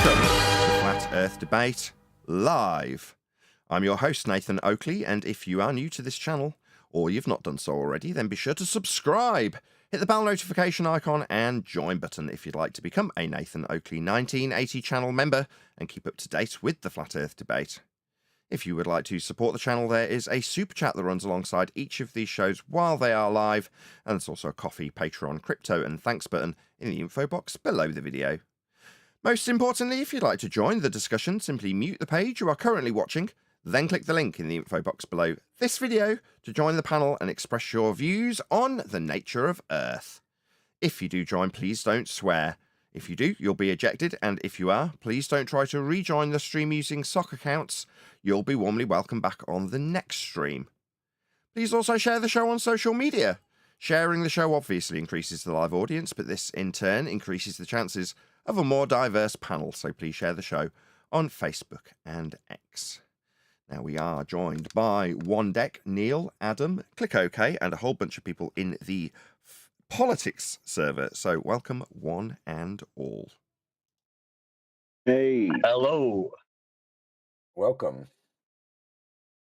Welcome to Flat Earth Debate Live. I'm your host, Nathan Oakley, and if you are new to this channel, or you've not done so already, then be sure to subscribe, hit the bell notification icon, and join button if you'd like to become a Nathan Oakley 1980 channel member and keep up to date with the Flat Earth Debate. If you would like to support the channel, there is a super chat that runs alongside each of these shows while they are live, and there's also a coffee, Patreon, crypto, and thanks button in the info box below the video. Most importantly, if you'd like to join the discussion, simply mute the page you are currently watching, then click the link in the info box below this video to join the panel and express your views on the nature of Earth. If you do join, please don't swear. If you do, you'll be ejected, and if you are, please don't try to rejoin the stream using sock accounts. You'll be warmly welcome back on the next stream. Please also share the show on social media. Sharing the show obviously increases the live audience, but this in turn increases the chances of a more diverse panel, so please share the show on Facebook and X. Now we are joined by One Deck, Neil, Adam, Click OK, and a whole bunch of people in the politics server. So welcome one and all. Hey. Hello. Welcome.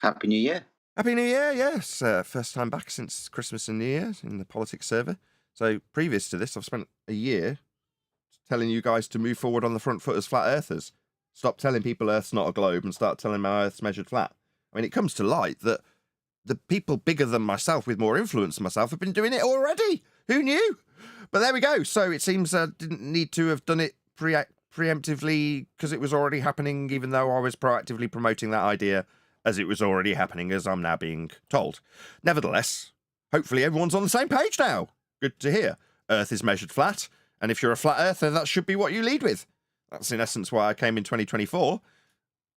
Happy New Year. Happy New Year, yes. First time back since Christmas and New Year in the politics server. So previous to this, I've spent a year telling you guys to move forward on the front foot as flat earthers. Stop telling people Earth's not a globe and start telling them Earth's measured flat. I mean, it comes to light that the people bigger than myself with more influence than myself have been doing it already. Who knew? But there we go. So it seems I didn't need to have done it preemptively because it was already happening, even though I was proactively promoting that idea as it was already happening, as I'm now being told. Nevertheless, hopefully everyone's on the same page now. Good to hear. Earth is measured flat. And if you're a flat earther, that should be what you lead with. That's in essence why I came in 2024.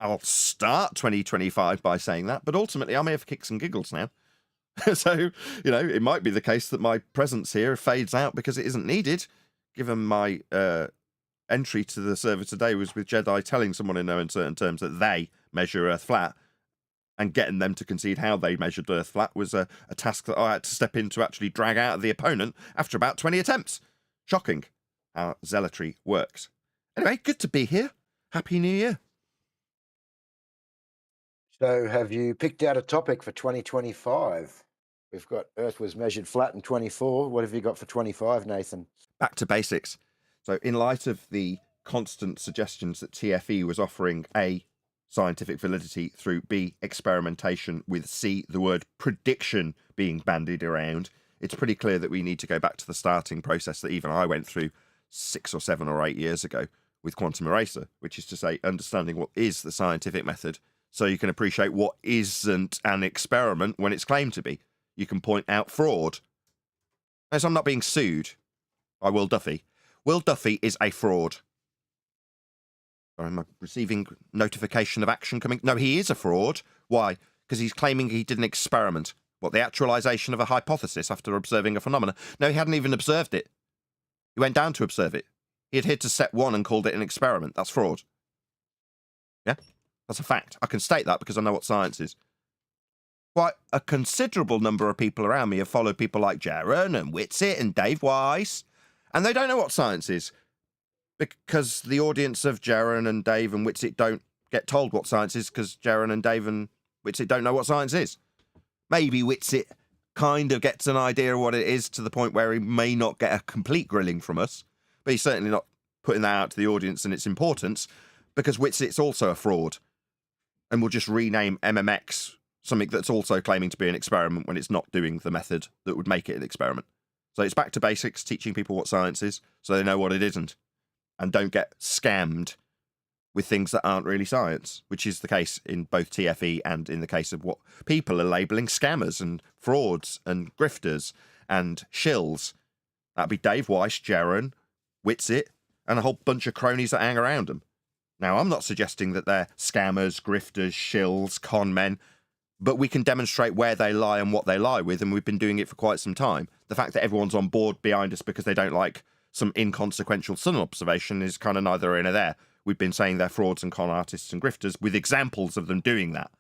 I'll start 2025 by saying that, but ultimately I'm here for kicks and giggles now. So, you know, it might be the case that my presence here fades out because it isn't needed, given my entry to the server today was with Jedi telling someone in no uncertain terms that they measure Earth flat, and getting them to concede how they measured Earth flat was a task that I had to step in to actually drag out of the opponent after about 20 attempts. Shocking how zealotry works. Anyway, good to be here. Happy New Year. So have you picked out a topic for 2025? We've got Earth was measured flat in 24. What have you got for 25, Nathan? Back to basics. So in light of the constant suggestions that TFE was offering A, scientific validity through B, experimentation, with C, the word prediction being bandied around, it's pretty clear that we need to go back to the starting process that even I went through 6 or 7 or 8 years ago with Quantum Eraser, which is to say understanding what is the scientific method so you can appreciate what isn't an experiment when it's claimed to be. You can point out fraud. As I'm not being sued by Will Duffy. Will Duffy is a fraud. Am I receiving notification of action coming? No, he is a fraud. Why? Because he's claiming he did an experiment. What, the actualization of a hypothesis after observing a phenomenon? No, he hadn't even observed it. He went down to observe it. He adhered to set 1 and called it an experiment. That's fraud. Yeah? That's a fact. I can state that because I know what science is. Quite a considerable number of people around me have followed people like Jaron and Whitsitt and Dave Weiss, and they don't know what science is because the audience of Jaron and Dave and Whitsitt don't get told what science is because Jaron and Dave and Whitsitt don't know what science is. Maybe Whitsitt kind of gets an idea of what it is to the point where he may not get a complete grilling from us, but he's certainly not putting that out to the audience and its importance because Whitsitt's also a fraud. And we'll just rename MMX something that's also claiming to be an experiment when it's not doing the method that would make it an experiment. So it's back to basics, teaching people what science is so they know what it isn't and don't get scammed with things that aren't really science, which is the case in both TFE and in the case of what people are labelling scammers and frauds and grifters and shills. That'd be Dave Weiss, Jaron, Whitsitt, and a whole bunch of cronies that hang around them. Now, I'm not suggesting that they're scammers, grifters, shills, con men, but we can demonstrate where they lie and what they lie with, and we've been doing it for quite some time. The fact that everyone's on board behind us because they don't like some inconsequential sun observation is kind of neither here nor there. We've been saying they're frauds and con artists and grifters with examples of them doing that,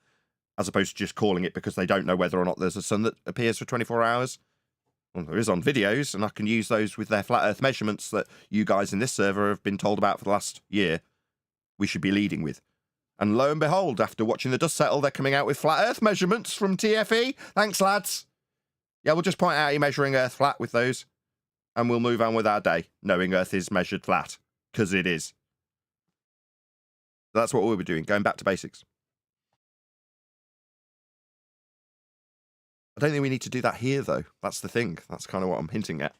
as opposed to just calling it because they don't know whether or not there's a sun that appears for 24 hours. Well, there is on videos, and I can use those with their flat earth measurements that you guys in this server have been told about for the last year. we should be leading with. And lo and behold, after watching the dust settle, they're coming out with flat Earth measurements from TFE. Thanks, lads. Yeah, we'll just point out you're measuring Earth flat with those, and we'll move on with our day, knowing Earth is measured flat, because it is. That's what we'll be doing, going back to basics. I don't think we need to do that here, though. That's the thing. That's kind of what I'm hinting at.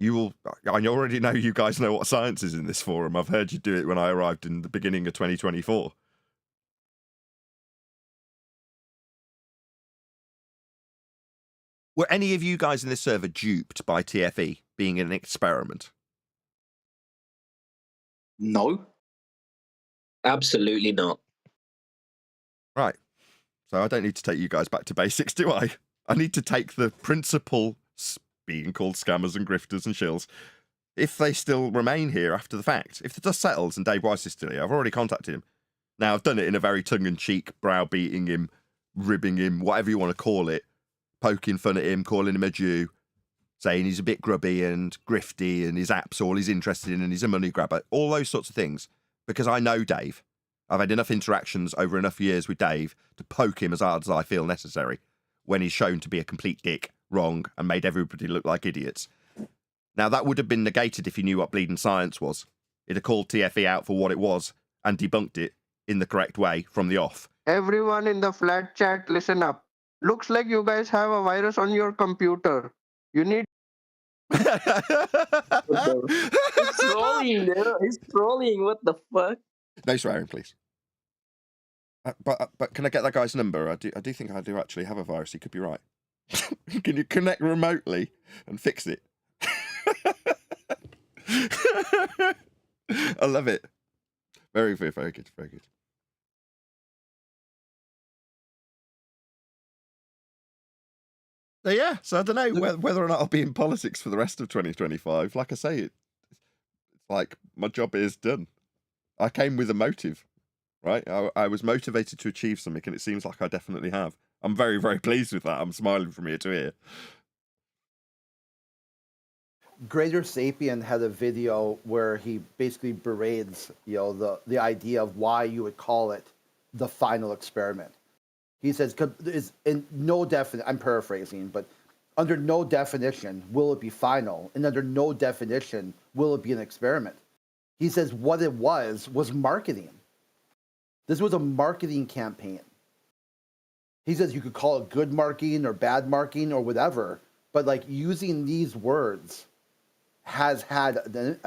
I already know you guys know what science is in this forum. I've heard you do it when I arrived in the beginning of 2024. Were any of you guys in this server duped by TFE being an experiment? No. Absolutely not. Right. So I don't need to take you guys back to basics, do I? I need to take the principal being called scammers and grifters and shills, if they still remain here after the fact. If the dust settles and Dave Weiss is still here, I've already contacted him. Now, I've done it in a very tongue-in-cheek, browbeating him, ribbing him, whatever you want to call it, poking fun at him, calling him a Jew, saying he's a bit grubby and grifty and his app's all he's interested in and he's a money grabber, all those sorts of things. Because I know Dave. I've had enough interactions over enough years with Dave to poke him as hard as I feel necessary when he's shown to be a complete dick, wrong, and made everybody look like idiots. Now, that would have been negated if he knew what bleeding science was. It'd have called TFE out for what it was and debunked it in the correct way from the off. Everyone in the flat chat, listen up. Looks like you guys have a virus on your computer. You need It's trolling, dude. It's trolling. What the fuck? No swearing, please. But can I get that guy's number? I do think I do actually have a virus. He could be right. Can you connect remotely and fix it? I love it. Very, very, very good. Very good. So yeah, so I don't know whether or not I'll be in politics for the rest of 2025. Like I say, it's like my job is done. I came with a motive, right? I was motivated to achieve something, and it seems like I definitely have. I'm very, very pleased with that. I'm smiling from ear to ear. Greater Sapien had a video where he basically berates, the idea of why you would call it the final experiment. He says, "Is in no definition." I'm paraphrasing, but under no definition will it be final, and under no definition will it be an experiment. He says what it was marketing. This was a marketing campaign. He says you could call it good marketing or bad marketing or whatever, but like using these words has had an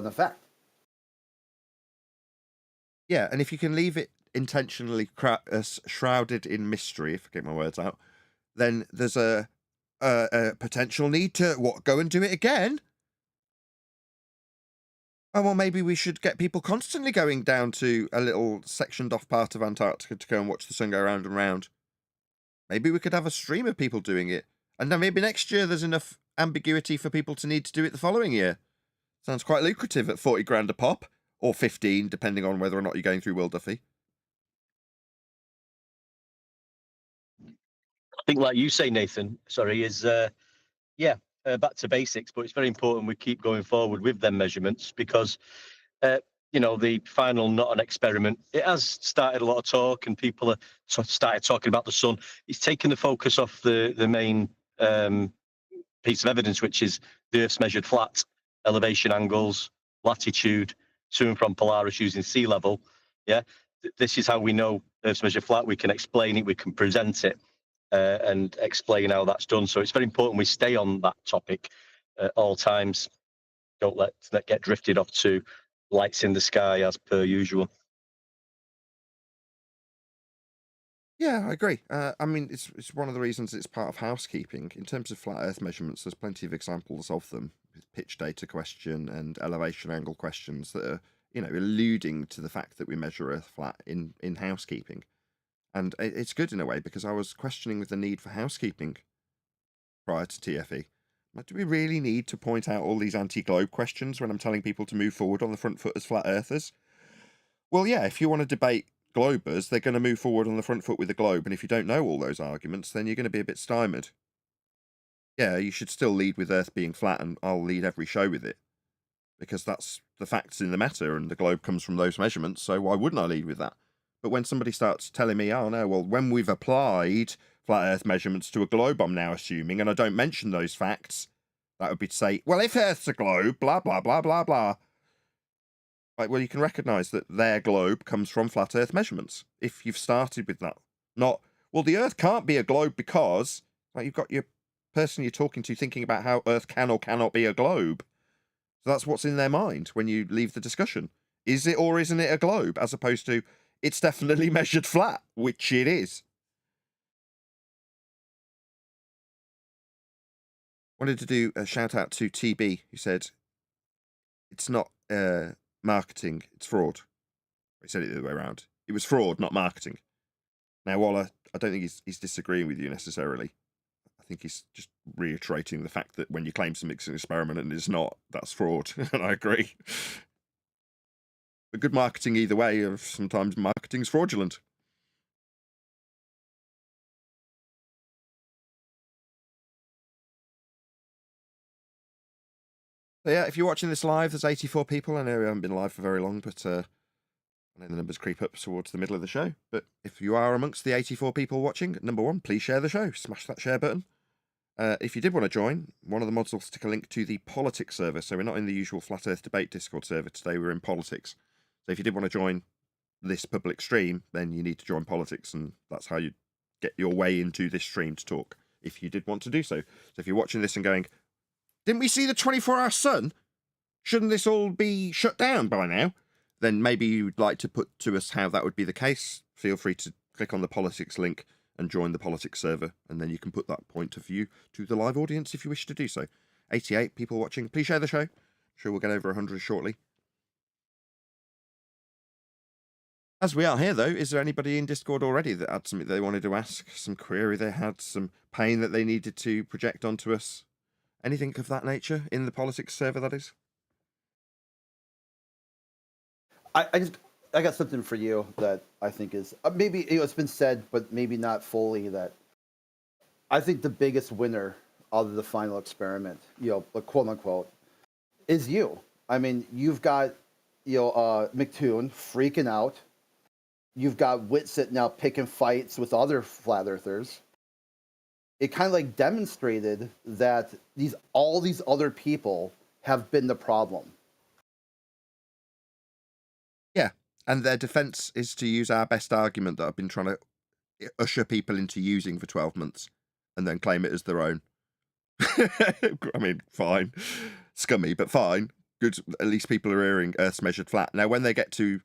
effect. Yeah, and if you can leave it intentionally shrouded in mystery, if I get my words out, then there's a potential need to go and do it again. Oh, well, maybe we should get people constantly going down to a little sectioned off part of Antarctica to go and watch the sun go round and round. Maybe we could have a stream of people doing it. And then maybe next year there's enough ambiguity for people to need to do it the following year. Sounds quite lucrative at 40 grand a pop, or 15, depending on whether or not you're going through Will Duffy. I think, like you say, Nathan, is back to basics, but it's very important we keep going forward with them measurements because, the final not an experiment. It has started a lot of talk and people have started talking about the sun. It's taken the focus off the main piece of evidence, which is the Earth's measured flat, elevation angles, latitude, to and from Polaris using sea level. Yeah, this is how we know Earth's measured flat. We can explain it, we can present it. And explain how that's done. So it's very important we stay on that topic at all times. Don't let get drifted off to lights in the sky as per usual. Yeah, I agree. I mean, it's one of the reasons it's part of housekeeping. In terms of flat Earth measurements, there's plenty of examples of them. Pitch data question and elevation angle questions that are, alluding to the fact that we measure Earth flat in housekeeping. And it's good in a way because I was questioning with the need for housekeeping prior to TFE. Like, do we really need to point out all these anti-globe questions when I'm telling people to move forward on the front foot as flat earthers? Well, yeah, if you want to debate globers, they're going to move forward on the front foot with the globe. And if you don't know all those arguments, then you're going to be a bit stymied. Yeah, you should still lead with Earth being flat, and I'll lead every show with it. because that's the facts in the matter, and the globe comes from those measurements, so why wouldn't I lead with that? But when somebody starts telling me, oh no, well, when we've applied flat Earth measurements to a globe, I'm now assuming, and I don't mention those facts, that would be to say, well, if Earth's a globe, blah, blah, blah, blah, blah. Like, well, you can recognise that their globe comes from flat Earth measurements, if you've started with that. Not, well, the Earth can't be a globe because, like, you've got your person you're talking to thinking about how Earth can or cannot be a globe. So that's what's in their mind when you leave the discussion. Is it or isn't it a globe? As opposed to, it's definitely measured flat, which it is. Wanted to do a shout out to TB, who said, it's not marketing, it's fraud. He said it the other way around. It was fraud, not marketing. Now, while I don't think he's disagreeing with you necessarily, I think he's just reiterating the fact that when you claim something's an experiment and it's not, that's fraud. And I agree. But good marketing either way, of sometimes marketing's fraudulent. So yeah, if you're watching this live, there's 84 people. I know we haven't been live for very long, but I know the numbers creep up towards the middle of the show. But if you are amongst the 84 people watching, number one, please share the show. Smash that share button. If you did want to join, one of the mods will stick a link to the politics server. So we're not in the usual Flat Earth Debate Discord server today. We're in politics. So if you did want to join this public stream, then you need to join politics, and that's how you get your way into this stream to talk, if you did want to do so. So if you're watching this and going, didn't we see the 24-hour sun? Shouldn't this all be shut down by now? Then maybe you'd like to put to us how that would be the case. Feel free to click on the politics link and join the politics server, and then you can put that point of view to the live audience if you wish to do so. 88 people watching. Please share the show. I'm sure we'll get over 100 shortly. As we are here, though, is there anybody in Discord already that had something they wanted to ask, some query they had, some pain that they needed to project onto us? Anything of that nature in the politics server, that is? I got something for you that I think is maybe it's been said, but maybe not fully. That I think the biggest winner of the final experiment, quote unquote, is you. I mean, you've got McToon freaking out. You've got Whitsitt now picking fights with other flat earthers. It kind of like demonstrated that all these other people have been the problem. Yeah, and their defense is to use our best argument that I've been trying to usher people into using for 12 months and then claim it as their own. I mean, fine. Scummy, but fine. Good. At least people are hearing Earth's measured flat. Now, when they get to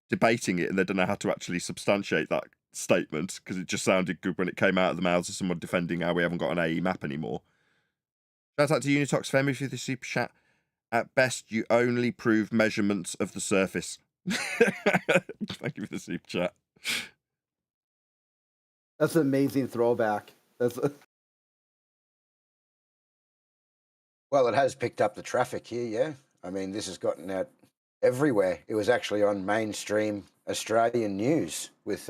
debating it and they don't know how to actually substantiate that statement, because it just sounded good when it came out of the mouths of someone defending how we haven't got an AE map anymore. Shout out to Unitox Femi for the super chat. At best, you only prove measurements of the surface. Thank you for the super chat. That's an amazing throwback. Well, it has picked up the traffic here, yeah. I mean, this has gotten out everywhere. It was actually on mainstream Australian news with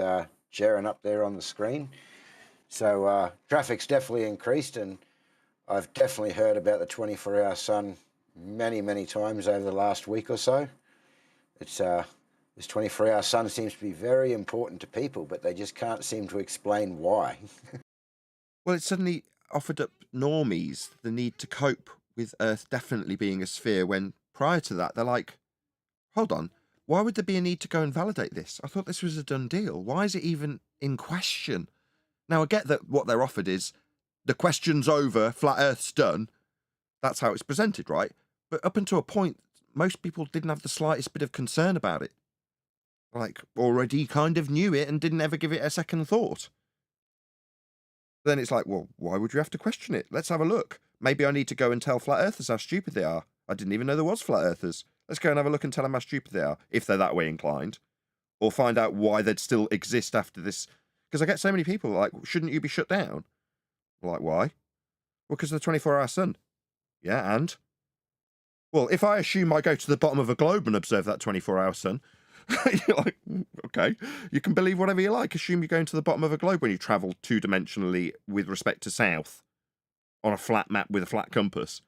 Sharon up there on the screen. So traffic's definitely increased, and I've definitely heard about the 24-hour sun many, many times over the last week or so. It's this 24-hour sun seems to be very important to people, but they just can't seem to explain why. Well, it suddenly offered up normies the need to cope with Earth definitely being a sphere, when prior to that, they're like, hold on, why would there be a need to go and validate this? I thought this was a done deal. Why is it even in question? Now, I get that what they're offered is the question's over, flat Earth's done. That's how it's presented, right? But up until a point, most people didn't have the slightest bit of concern about it. Like, already kind of knew it and didn't ever give it a second thought. Then it's like, well, why would you have to question it? Let's have a look. Maybe I need to go and tell flat earthers how stupid they are. I didn't even know there was flat earthers. Let's go and have a look and tell them how stupid they are, if they're that way inclined. Or find out why they'd still exist after this. Because I get so many people like, shouldn't you be shut down? Like, why? Well, because of the 24-hour sun. Yeah, and? Well, if I assume I go to the bottom of a globe and observe that 24-hour sun, you're like, okay, you can believe whatever you like. Assume you're going to the bottom of a globe when you travel two-dimensionally with respect to south on a flat map with a flat compass.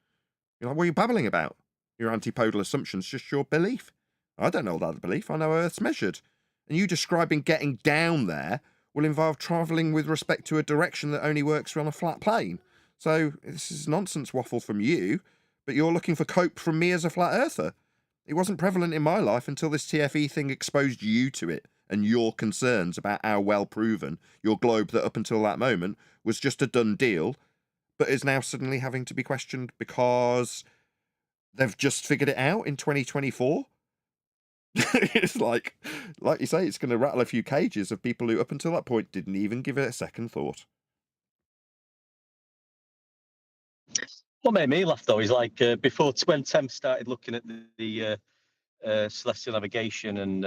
You're like, what are you babbling about? Your antipodal assumption's just your belief. I don't know that belief. I know Earth's measured. And you describing getting down there will involve travelling with respect to a direction that only works on a flat plane. So this is nonsense waffle from you, but you're looking for cope from me as a flat earther. It wasn't prevalent in my life until this TFE thing exposed you to it and your concerns about how well proven your globe that up until that moment was just a done deal, but is now suddenly having to be questioned because they've just figured it out in 2024. It's like you say, it's going to rattle a few cages of people who up until that point didn't even give it a second thought. What made me laugh though is like before when Tem started looking at the celestial navigation and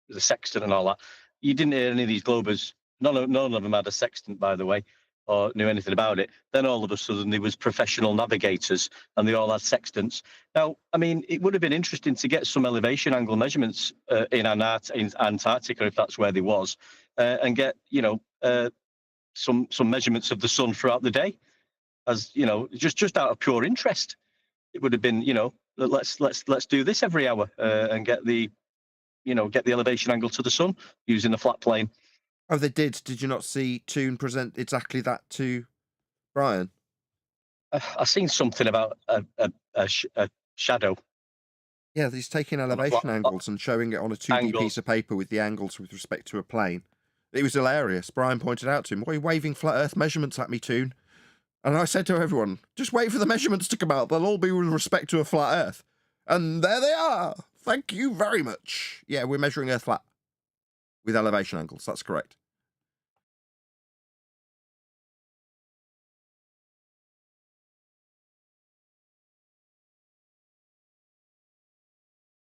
the sextant and all that, you didn't hear any of these globers. None of them had a sextant, by the way, or knew anything about it. Then all of a sudden there was professional navigators and they all had sextants. Now, I mean, it would have been interesting to get some elevation angle measurements in Antarctica, if that's where they was, and get, some measurements of the sun throughout the day, as just out of pure interest. It would have been, let's do this every hour and get the elevation angle to the sun using a flat plane. Oh, they did. Did you not see Toon present exactly that to Brian? I've seen something about a shadow. Yeah, he's taking elevation angles and showing it on a 2D piece of paper with the angles with respect to a plane. It was hilarious. Brian pointed out to him, "Why are you waving flat Earth measurements at me, Toon?" And I said to everyone, just wait for the measurements to come out. They'll all be with respect to a flat Earth. And there they are. Thank you very much. Yeah, we're measuring Earth flat with elevation angles. That's correct.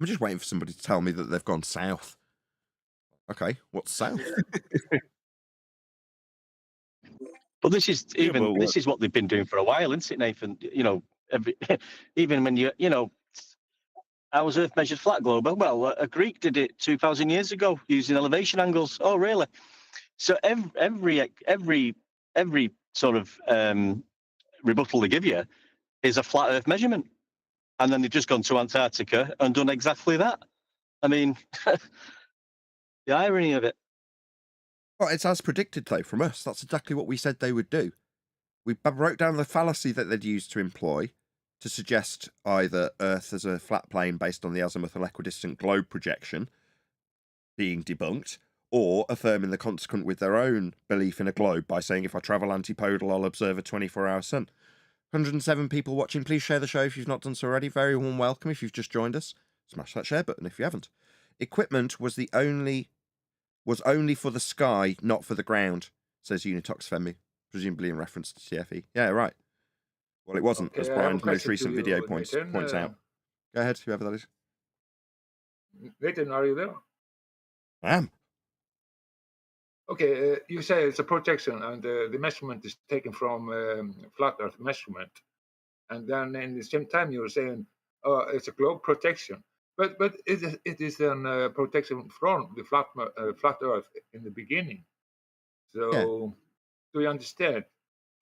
I'm just waiting for somebody to tell me that they've gone south. Okay, what's south? But this is this is what they've been doing for a while, isn't it, Nathan? Even when how was Earth measured flat globe? Well, a Greek did it 2,000 years ago using elevation angles. Oh, really? So every sort of rebuttal they give you is a flat Earth measurement, and then they've just gone to Antarctica and done exactly that. I mean, the irony of it. Well, it's as predicted, though, from us. That's exactly what we said they would do. We wrote down the fallacy that they'd use to employ to suggest either Earth as a flat plane based on the azimuthal equidistant globe projection being debunked, or affirming the consequent with their own belief in a globe by saying, if I travel antipodal, I'll observe a 24-hour sun. 107 people watching. Please share the show if you've not done so already. Very warm welcome if you've just joined us. Smash that share button if you haven't. Equipment was only for the sky, not for the ground, says Unitox Femi, presumably in reference to TFE. Yeah, right. Well, it wasn't, as Brian's most recent video points out. Go ahead, whoever that is. Nathan, are you there? I am. Okay, you say it's a projection, and the measurement is taken from flat Earth measurement, and then in the same time you're saying it's a globe projection, but it is a projection from the flat Earth in the beginning. So, Yeah. do you understand?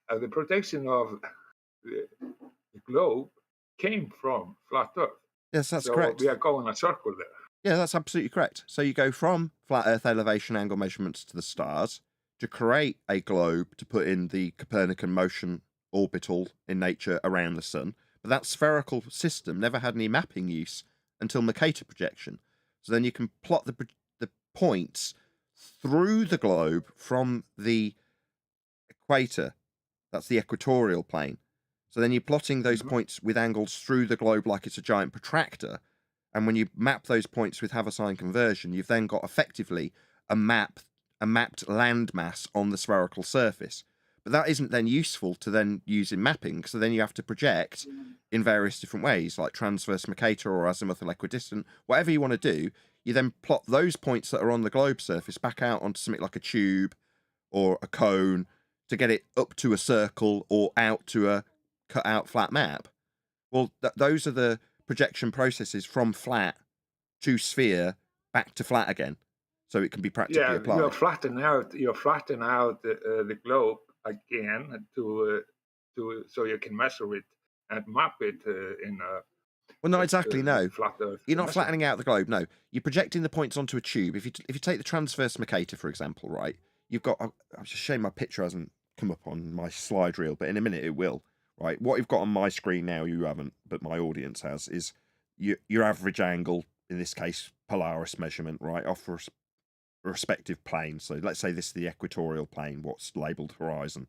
The projection of the globe came from flat Earth. Yes, that's so correct. We are going a circle there. Yeah, that's absolutely correct. So you go from flat Earth elevation angle measurements to the stars to create a globe to put in the Copernican motion orbital in nature around the sun. But that spherical system never had any mapping use until Mercator projection. So then you can plot the points through the globe from the equator. That's the equatorial plane. So then you're plotting those points with angles through the globe like it's a giant protractor. And when you map those points with Haversine conversion, you've then got effectively a mapped landmass on the spherical surface. But that isn't then useful to then use in mapping, so then you have to project in various different ways, like transverse Mercator or azimuthal equidistant, whatever you want to do. You then plot those points that are on the globe surface back out onto something like a tube or a cone to get it up to a circle or out to a cut out flat map. Well, those are the projection processes from flat to sphere back to flat again, so it can be practically applied. You're flattening out the globe again to so you can measure it and map it in Well, not But, exactly. No, flat Earth you're not measurement. flattening out the globe. No, you're projecting the points onto a tube. If you take the transverse Mercator, for example, right? You've got. I'm just showing my picture hasn't come up on my slide reel, but in a minute it will. Right. What you've got on my screen now, you haven't, but my audience has, is your average angle. In this case, Polaris measurement, right, off a respective plane. So let's say this is the equatorial plane, what's labelled horizon,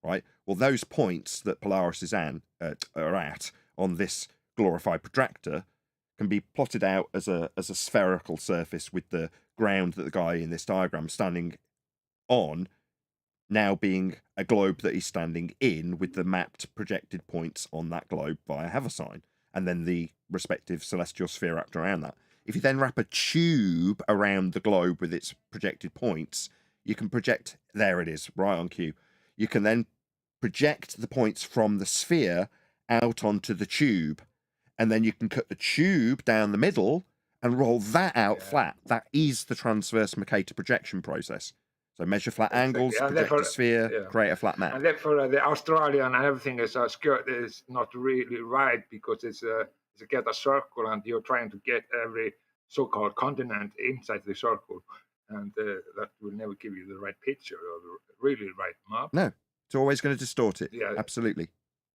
right? Well, those points that Polaris is are at on this glorified protractor can be plotted out as a spherical surface with the ground that the guy in this diagram is standing on now being a globe that he's standing in with the mapped projected points on that globe via Haversine, and then the respective celestial sphere wrapped around that. If you then wrap a tube around the globe with its projected points, you can project, there it is, right on cue. You can then project the points from the sphere out onto the tube, and then you can cut the tube down the middle and roll that out flat. That is the transverse Mercator projection process. So measure flat angles, And project a sphere, create a flat map. And therefore, the Australian and everything is skirt is not really right because it's get a circle and you're trying to get every so-called continent inside the circle, and that will never give you the right picture or the really right map. No, it's always going to distort it. Yeah, absolutely.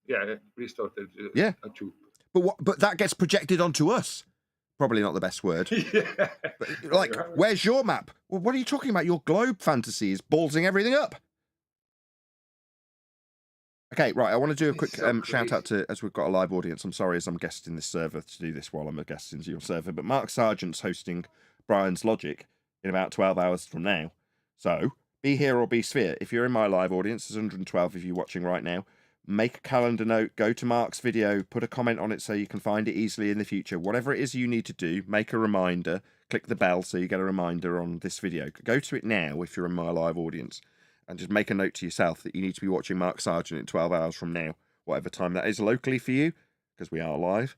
Yeah, restart it. A tube. But that gets projected onto us. Probably not the best word. Yeah. But, like, where's your map? Well, what are you talking about? Your globe fantasy is ballsing everything up. Okay, right. I want to do a quick shout out to, as we've got a live audience. I'm sorry, as I'm guesting this server to do this while I'm a guest into your server. But Mark Sargent's hosting Brian's Logic in about 12 hours from now. So be here or be sphere. If you're in my live audience, there's 112 of you watching right now. Make a calendar note, go to Mark's video, put a comment on it so you can find it easily in the future. Whatever it is you need to do, make a reminder, click the bell so you get a reminder on this video. Go to it now if you're in my live audience, and just make a note to yourself that you need to be watching Mark Sargent in 12 hours from now, whatever time that is locally for you, because we are live.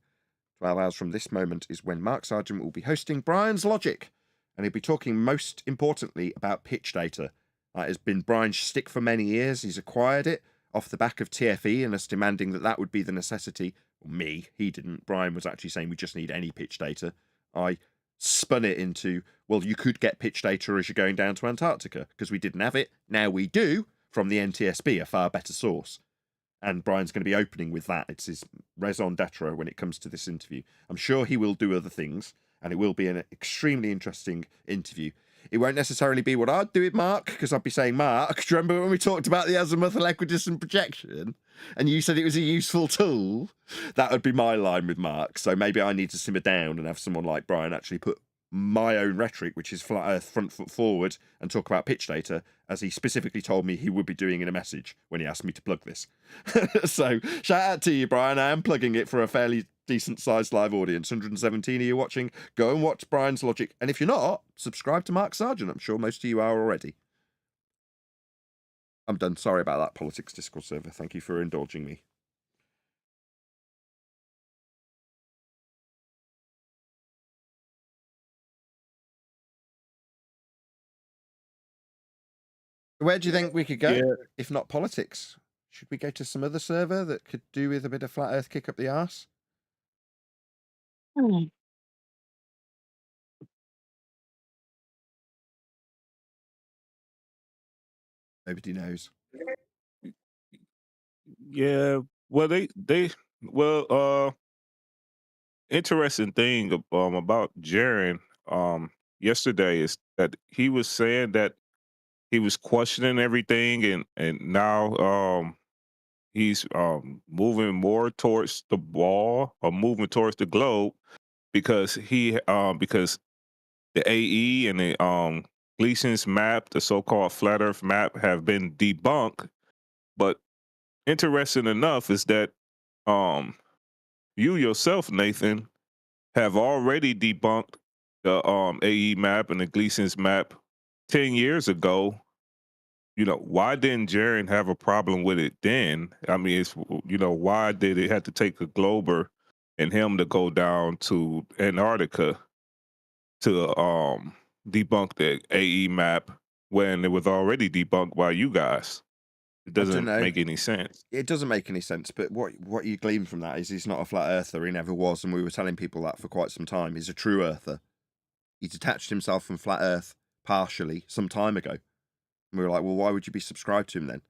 12 hours from this moment is when Mark Sargent will be hosting Brian's Logic, and he'll be talking most importantly about pitch data. That has been Brian's shtick for many years. He's acquired it off the back of TFE and us demanding that would be the necessity. Well, me, he didn't. Brian was actually saying we just need any pitch data. I spun it into, well, you could get pitch data as you're going down to Antarctica, because we didn't have it. Now we do, from the NTSB, a far better source. And Brian's going to be opening with that. It's his raison d'etre when it comes to this interview. I'm sure he will do other things, and it will be an extremely interesting interview. It won't necessarily be what I'd do with Mark, because I'd be saying, Mark, do you remember when we talked about the azimuthal equidistant projection and you said it was a useful tool? That would be my line with Mark. So maybe I need to simmer down and have someone like Brian actually put my own rhetoric, which is flat earth, front foot forward, and talk about pitch data, as he specifically told me he would be doing in a message when he asked me to plug this. So shout out to you, Brian. I am plugging it for a fairly decent sized live audience. 117 of you watching. Go and watch Brian's Logic, and if you're not, subscribe to Mark Sargent. I'm sure most of you are already. I'm done. Sorry about that politics Discord server. Thank you for indulging me. Where do you think we could go, if not politics? Should we go to some other server that could do with a bit of flat earth kick up the arse? Nobody knows. Yeah, well, interesting thing about Jaren yesterday is that he was saying that he was questioning everything, and now he's moving more towards the ball or moving towards the globe because because the AE and the Gleason's map, the so-called flat Earth map, have been debunked. But interesting enough is that you yourself, Nathan, have already debunked the AE map and the Gleason's map 10 years ago. You know, why didn't Jaren have a problem with it then? I mean, it's, you know, why did it have to take a Glober and him to go down to Antarctica to debunk the AE map when it was already debunked by you guys? It don't doesn't know. make any sense. It doesn't make any sense, but what you glean from that is he's not a flat earther. He never was, and we were telling people that for quite some time. He's a true earther. He detached himself from flat Earth partially some time ago. And we were like, well, why would you be subscribed to him then?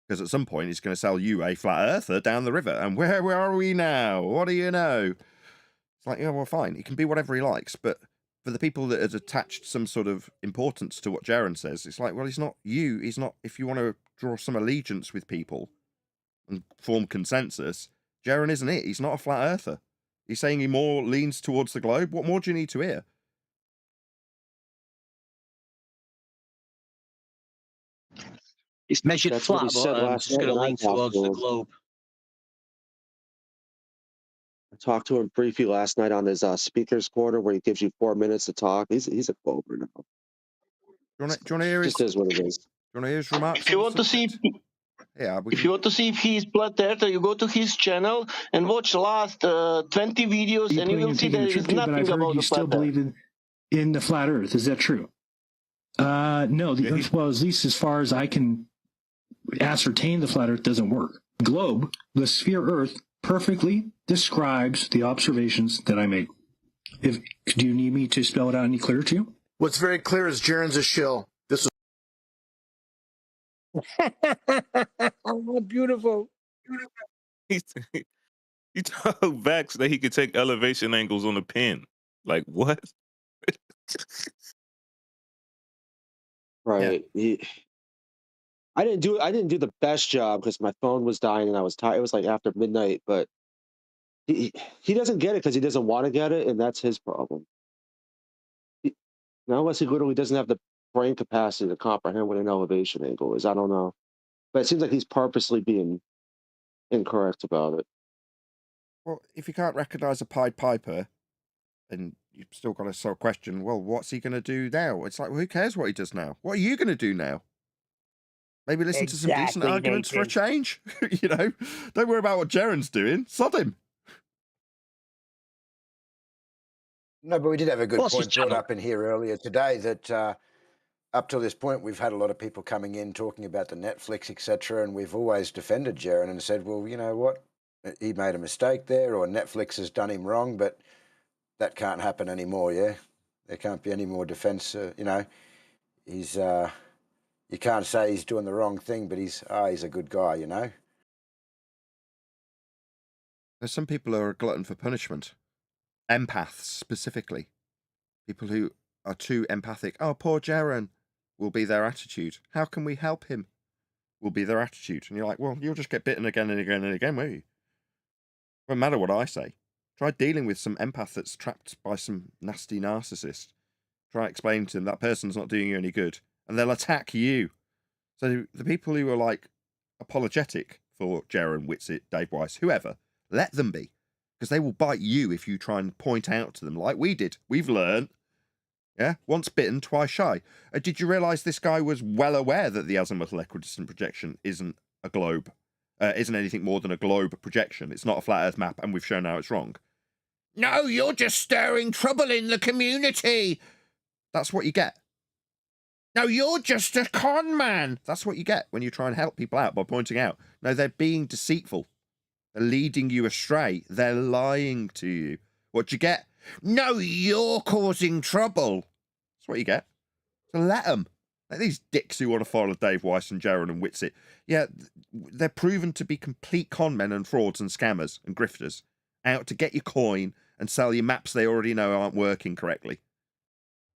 Because at some point he's going to sell you a flat earther down the river. And where are we now? What do you know? It's like, yeah, well, fine. He can be whatever he likes, but for the people that have attached some sort of importance to what Jaren says, it's like, well, he's not you. He's not, if you want to draw some allegiance with people and form consensus, Jaren isn't it. He's not a flat earther. He's saying he more leans towards the globe. What more do you need to hear? It's measured That's what flat, he said but last it's night going to when I lean talked towards to the him. globe. I talked to him briefly last night on his speaker's corner where he gives you 4 minutes to talk. He's a clover now. Do you want to hear his? Just is what it is. Do you want to hear his remarks? If you want to see, yeah, if you want to see if he's flat earther, you go to his channel and watch the last 20 videos, and you will see there is nothing about the still flat earth. believe in the flat Earth. Is that true? No. The Earth, well, at least as far as I can ascertain, the flat Earth doesn't work. Globe, the sphere Earth, perfectly describes the observations that I make. Do you need me to spell it out any clearer to you? What's very clear is Jaren's a shill. This Oh, beautiful. He told Vax that he could take elevation angles on a pin. Like what? Right. I didn't do the best job because my phone was dying and I was tired. It was like after midnight, but he doesn't get it because he doesn't want to get it, and that's his problem. Now, unless he literally doesn't have the brain capacity to comprehend what an elevation angle is, I don't know. But it seems like he's purposely being incorrect about it. Well, if you can't recognise a Pied Piper, then you've still got to sort of question, well, what's he going to do now? It's like, well, who cares what he does now? What are you going to do now? Maybe listen to some decent arguments for a change. You know, don't worry about what Jaren's doing. Sod him. No, but we did have a good What's his point brought channel? up in here earlier today that up till this point, we've had a lot of people coming in talking about the Netflix, etc., and we've always defended Jaren and said, well, you know what? He made a mistake there, or Netflix has done him wrong, but that can't happen anymore, yeah? There can't be any more defense, you know? He's, you can't say he's doing the wrong thing, but he's a good guy, you know? There's some people who are a glutton for punishment. Empaths, specifically. People who are too empathic. Oh, poor Jaren, will be their attitude. How can we help him? Will be their attitude. And you're like, well, you'll just get bitten again and again and again, won't you? Won't matter what I say. Try dealing with some empath that's trapped by some nasty narcissist. Try explaining to them that person's not doing you any good. And they'll attack you. So the people who are like apologetic for Jaren, Whitsitt, Dave Weiss, whoever, let them be. Because they will bite you if you try and point out to them like we did. We've learned. Yeah? Once bitten, twice shy. Did you realise this guy was well aware that the azimuthal equidistant projection isn't a globe? Isn't anything more than a globe projection. It's not a flat Earth map, and we've shown how it's wrong. No, you're just stirring trouble in the community. That's what you get. No, you're just a con man. That's what you get when you try and help people out by pointing out. No, they're being deceitful. They're leading you astray. They're lying to you. What you get? No, you're causing trouble. That's what you get. So let them. Let these dicks who want to follow Dave Weiss and Jaren and Whitsitt. Yeah, they're proven to be complete con men and frauds and scammers and grifters. Out to get your coin and sell you maps they already know aren't working correctly.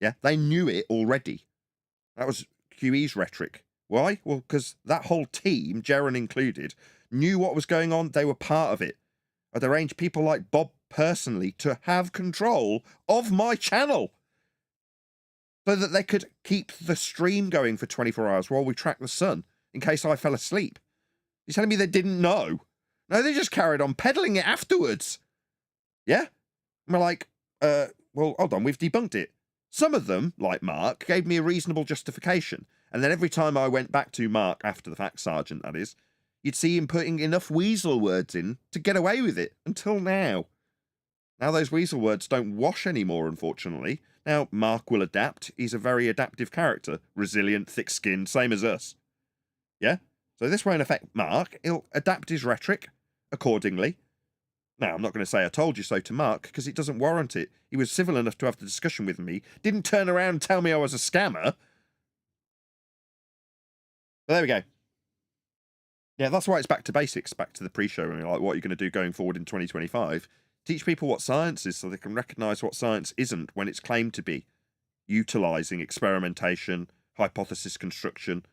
Yeah, they knew it already. That was QE's rhetoric. Why? Well, because that whole team, Jaren included, knew what was going on. They were part of it. I'd arranged people like Bob personally to have control of my channel so that they could keep the stream going for 24 hours while we tracked the sun in case I fell asleep. You're telling me they didn't know? No, they just carried on peddling it afterwards. Yeah? And we're like, well, hold on, we've debunked it. Some of them, like Mark, gave me a reasonable justification. And then every time I went back to Mark, after the fact, Sergeant, that is, you'd see him putting enough weasel words in to get away with it, until now. Now those weasel words don't wash anymore, unfortunately. Now, Mark will adapt. He's a very adaptive character. Resilient, thick-skinned, same as us. Yeah? So this won't affect Mark. He'll adapt his rhetoric accordingly. Now, I'm not going to say I told you so to Mark, because it doesn't warrant it. He was civil enough to have the discussion with me. Didn't turn around and tell me I was a scammer. But there we go. Yeah, that's why it's back to basics, back to the pre-show. I mean, like, what you're going to do going forward in 2025. Teach people what science is so they can recognise what science isn't when it's claimed to be. Utilising experimentation, hypothesis construction,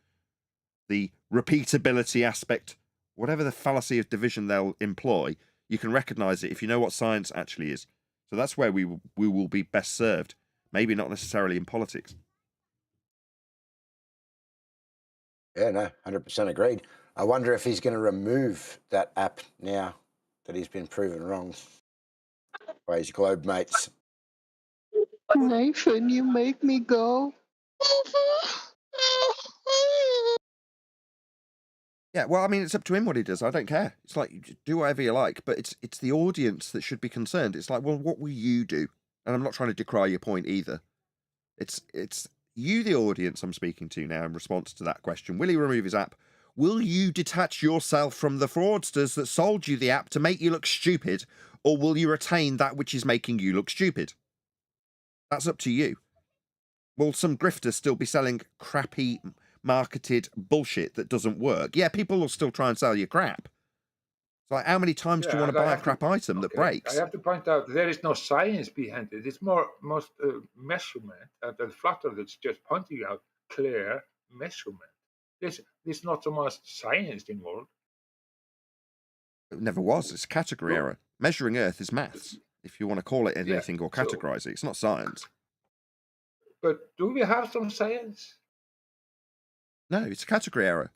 the repeatability aspect, whatever the fallacy of division they'll employ, you can recognise it if you know what science actually is. So that's where we will be best served. Maybe not necessarily in politics. Yeah, no, 100% agreed. I wonder if he's going to remove that app now that he's been proven wrong by his globe mates. Nathan, you make me go. Yeah, well, I mean, it's up to him what he does. I don't care. It's like, you do whatever you like, but it's the audience that should be concerned. It's like, well, what will you do? And I'm not trying to decry your point either. It's you, the audience, I'm speaking to now in response to that question. Will he remove his app? Will you detach yourself from the fraudsters that sold you the app to make you look stupid, or will you retain that which is making you look stupid? That's up to you. Will some grifter still be selling crappy marketed bullshit that doesn't work? Yeah, people will still try and sell you crap. It's like, how many times do you want to buy a crap item that breaks? I have to point out there is no science behind it. It's most measurement, and the flutter that's just pointing out clear measurement. There's not so much science involved. It never was. It's a category error. Measuring Earth is maths, if you want to call it anything or categorize it. It's not science. But do we have some science? No, it's a category error.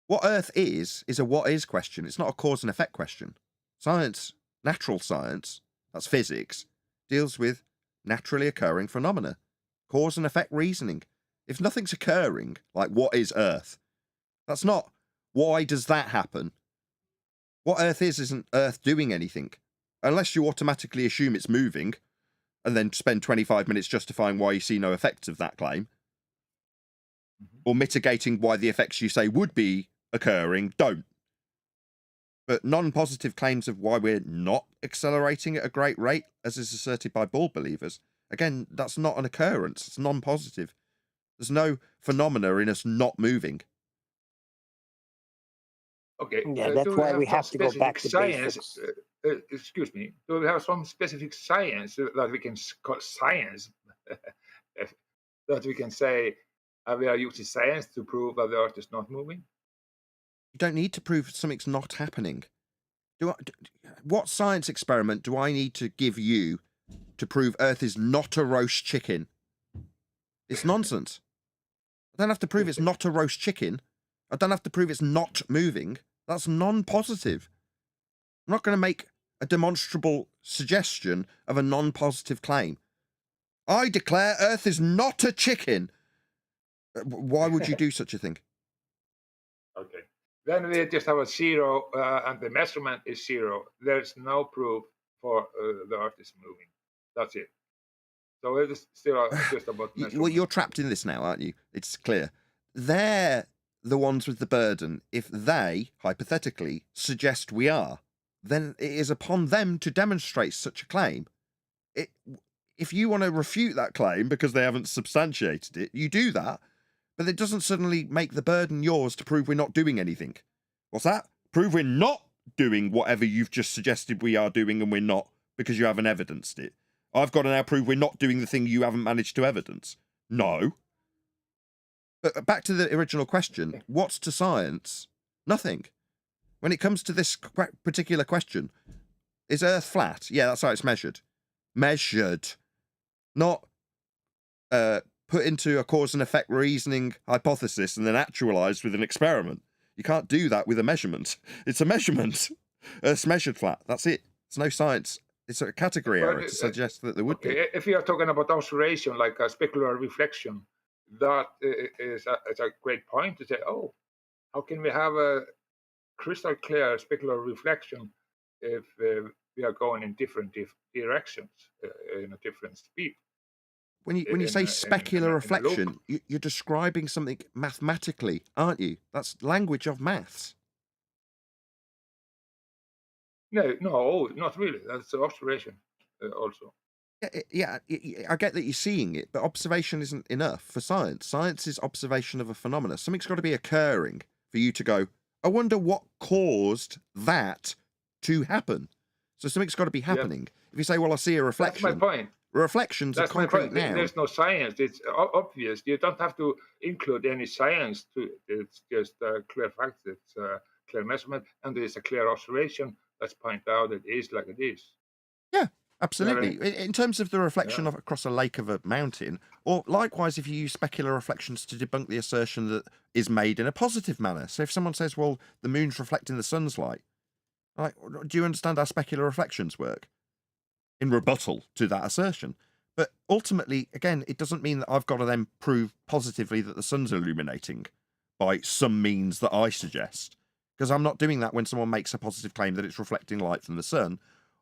What Earth is a what is question. It's not a cause and effect question. Science, natural science, that's physics, deals with naturally occurring phenomena. Cause and effect reasoning. If nothing's occurring, like what is Earth, that's not why does that happen. What Earth is isn't Earth doing anything. Unless you automatically assume it's moving, and then spend 25 minutes justifying why you see no effects of that claim, or mitigating why the effects you say would be occurring don't. But non-positive claims of why we're not accelerating at a great rate, as is asserted by ball believers, again, that's not an occurrence. It's non-positive. There's no phenomena in us not moving. Okay. Yeah, that's why we have to go back to science. basics. Excuse me. Do we have some specific science that we can call science? That we can say we are using science to prove that the Earth is not moving? You don't need to prove something's not happening. What science experiment do I need to give you to prove Earth is not a roast chicken? It's nonsense. I don't have to prove it's not a roast chicken. I don't have to prove it's not moving. That's non-positive. I'm not going to make a demonstrable suggestion of a non-positive claim. I declare Earth is not a chicken. Why would you do such a thing? Okay. Then we just have a zero, and the measurement is zero. There's no proof for the Earth is moving. That's it. So it is still just about measurement. Well, you're trapped in this now, aren't you? It's clear. They're the ones with the burden. If they, hypothetically, suggest we are, then it is upon them to demonstrate such a claim. If you want to refute that claim because they haven't substantiated it, you do that, but it doesn't suddenly make the burden yours to prove we're not doing anything. What's that? Prove we're not doing whatever you've just suggested we are doing and we're not because you haven't evidenced it. I've got to now prove we're not doing the thing you haven't managed to evidence. No. But back to the original question, what's to science? Nothing. When it comes to this particular question, is Earth flat? Yeah, that's how it's measured. Measured. Not put into a cause and effect reasoning hypothesis and then actualized with an experiment. You can't do that with a measurement. It's a measurement. Earth's measured flat. That's it. It's no science. It's a category error to suggest that there would be. If you are talking about observation, like a specular reflection, that is a great point to say, oh, how can we have a crystal clear specular reflection if we are going in different directions in a different speed? when you say specular reflection, you're describing something mathematically, aren't you? That's language of maths. No, not really. That's observation also. Yeah, I get that you're seeing it, but observation isn't enough for science. Science is observation of a phenomena. Something's got to be occurring for you to go, I wonder what caused that to happen. So something's got to be happening. If you say, well, I see a reflection. That's my point. Reflections are concrete now. There's no science. It's obvious. You don't have to include any science to it. It's just clear facts. It's clear measurement, and there's a clear observation. Let's point out it is like it is. Yeah, absolutely. In terms of the reflection of across a lake of a mountain, or likewise, if you use specular reflections to debunk the assertion that is made in a positive manner. So if someone says, well, the moon's reflecting the sun's light, like, do you understand how specular reflections work? In rebuttal to that assertion. But ultimately, again, it doesn't mean that I've got to then prove positively that the sun's illuminating by some means that I suggest, because I'm not doing that when someone makes a positive claim that it's reflecting light from the sun,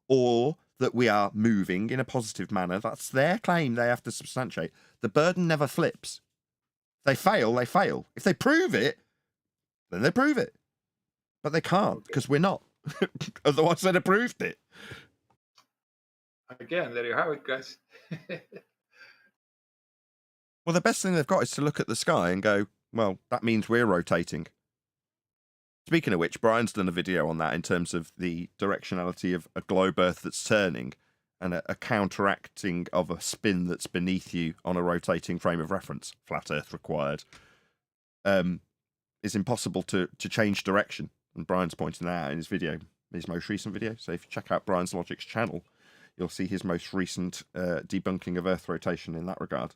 or that we are moving in a positive manner. That's their claim they have to substantiate. The burden never flips. If they fail, they fail. If they prove it, then they prove it. But they can't, because we're not. Otherwise, they'd have proved it. Again, there you have it, guys. Well, the best thing they've got is to look at the sky and go, well, that means we're rotating. Speaking of which, Brian's done a video on that in terms of the directionality of a globe Earth that's turning and a counteracting of a spin that's beneath you on a rotating frame of reference, flat Earth required, is impossible to change direction. And Brian's pointing that out in his video, his most recent video. So if you check out Brian's Logic's channel, you'll see his most recent debunking of Earth rotation in that regard.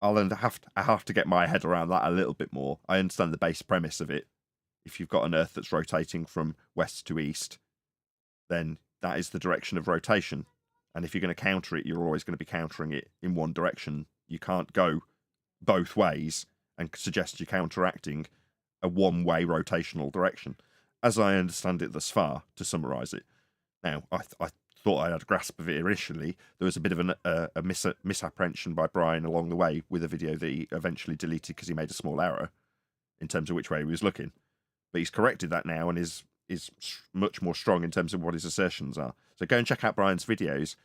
I have to get my head around that a little bit more. I understand the base premise of it. If you've got an Earth that's rotating from west to east, then that is the direction of rotation. And if you're going to counter it, you're always going to be countering it in one direction. You can't go both ways and suggest you're counteracting a one-way rotational direction, as I understand it thus far, to summarise it. Now, I thought I had a grasp of it initially. There was a bit of a misapprehension by Brian along the way with a video that he eventually deleted because he made a small error in terms of which way he was looking. But he's corrected that now and is much more strong in terms of what his assertions are. So go and check out Brian's videos.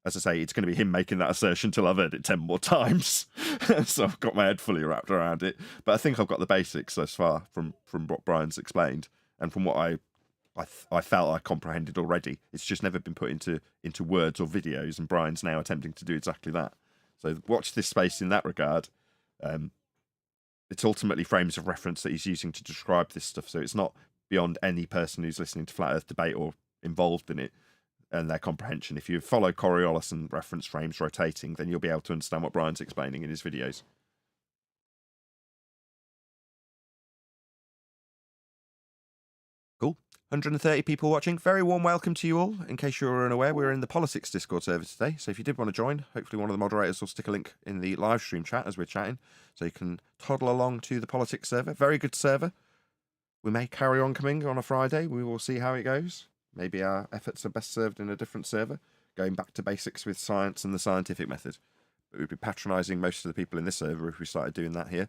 As I say, it's going to be him making that assertion till I've heard it 10 more times. So I've got my head fully wrapped around it. But I think I've got the basics thus far from what Brian's explained and from what I felt I comprehended already. It's just never been put into words or videos, and Brian's now attempting to do exactly that. So watch this space in that regard. It's ultimately frames of reference that he's using to describe this stuff, so it's not beyond any person who's listening to Flat Earth debate or involved in it and their comprehension. If you follow Coriolis and reference frames rotating, then you'll be able to understand what Brian's explaining in his videos. Cool. 130 people watching. Very warm welcome to you all. In case you were unaware, we're in the politics Discord server today. So if you did want to join, hopefully one of the moderators will stick a link in the live stream chat as we're chatting. So you can toddle along to the politics server. Very good server. We may carry on coming on a Friday. We will see how it goes. Maybe our efforts are best served in a different server, going back to basics with science and the scientific method. But we'd be patronising most of the people in this server if we started doing that here.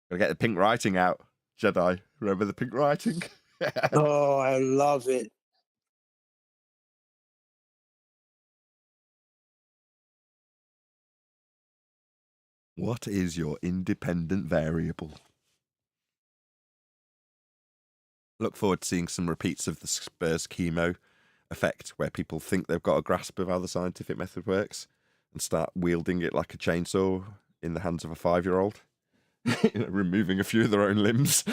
Gotta get the pink writing out, Jedi. Remember the pink writing? Oh, I love it. What is your independent variable? Look forward to seeing some repeats of the Spurs chemo effect, where people think they've got a grasp of how the scientific method works and start wielding it like a chainsaw in the hands of a 5-year-old. Removing a few of their own limbs.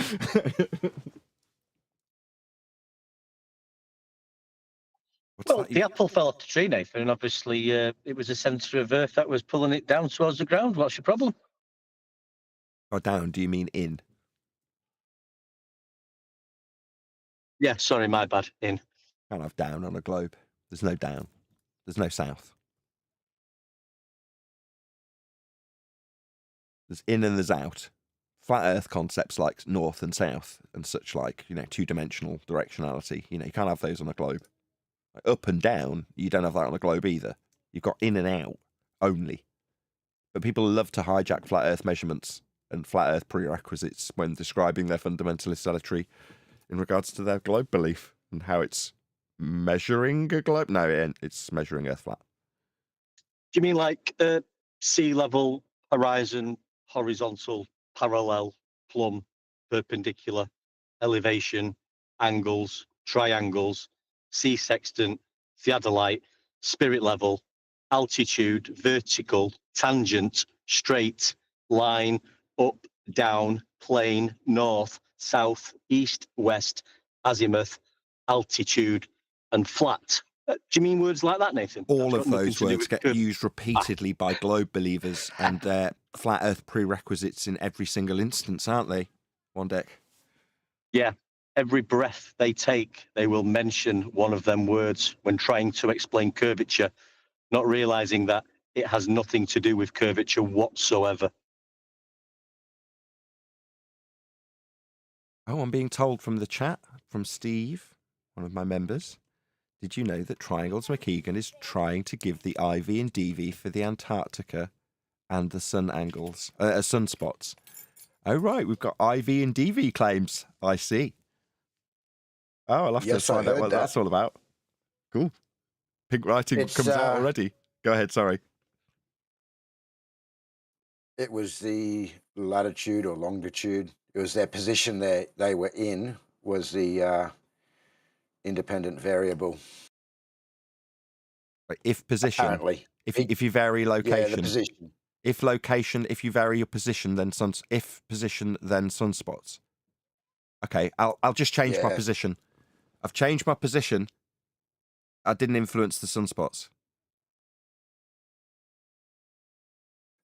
Well, the apple fell off the tree, Nathan, and obviously it was the centre of Earth that was pulling it down towards the ground. What's your problem? Oh, down, do you mean in? Yeah, sorry, my bad. In. Can't have down on a globe. There's no down. There's no south. There's in and there's out. Flat Earth concepts like north and south and such like, two-dimensional directionality, you can't have those on a globe. Like up and down, you don't have that on a globe either. You've got in and out only. But people love to hijack flat Earth measurements and flat Earth prerequisites when describing their fundamentalist zealotry in regards to their globe belief and how it's measuring a globe. No, it's measuring Earth flat. Do you mean like sea level, horizon, horizontal, parallel, plumb, perpendicular, elevation, angles, triangles, sea sextant, theodolite, spirit level, altitude, vertical, tangent, straight, line, up, down, plane, north, south, east, west, azimuth, altitude, and flat? Do you mean words like that, Nathan? All That's of got nothing those to do words with get used repeatedly by globe believers and their flat Earth prerequisites in every single instance, aren't they? One deck. Yeah, every breath they take, they will mention one of them words when trying to explain curvature, not realizing that it has nothing to do with curvature whatsoever. Oh, I'm being told from the chat, from Steve, one of my members. Did you know that Triangles McKeegan is trying to give the IV and DV for the Antarctica and the sun angles, sunspots? Oh, right, we've got IV and DV claims. I see. Oh, I'll have to find out what that's all about. Cool. Pink writing comes out already. Go ahead, sorry. It was the latitude or longitude. It was their position they were in was the independent variable. If position, apparently, if you vary location, yeah, the position. If location, if you vary your position, then if position, then sunspots. Okay, I'll just change my position. I've changed my position. I didn't influence the sunspots.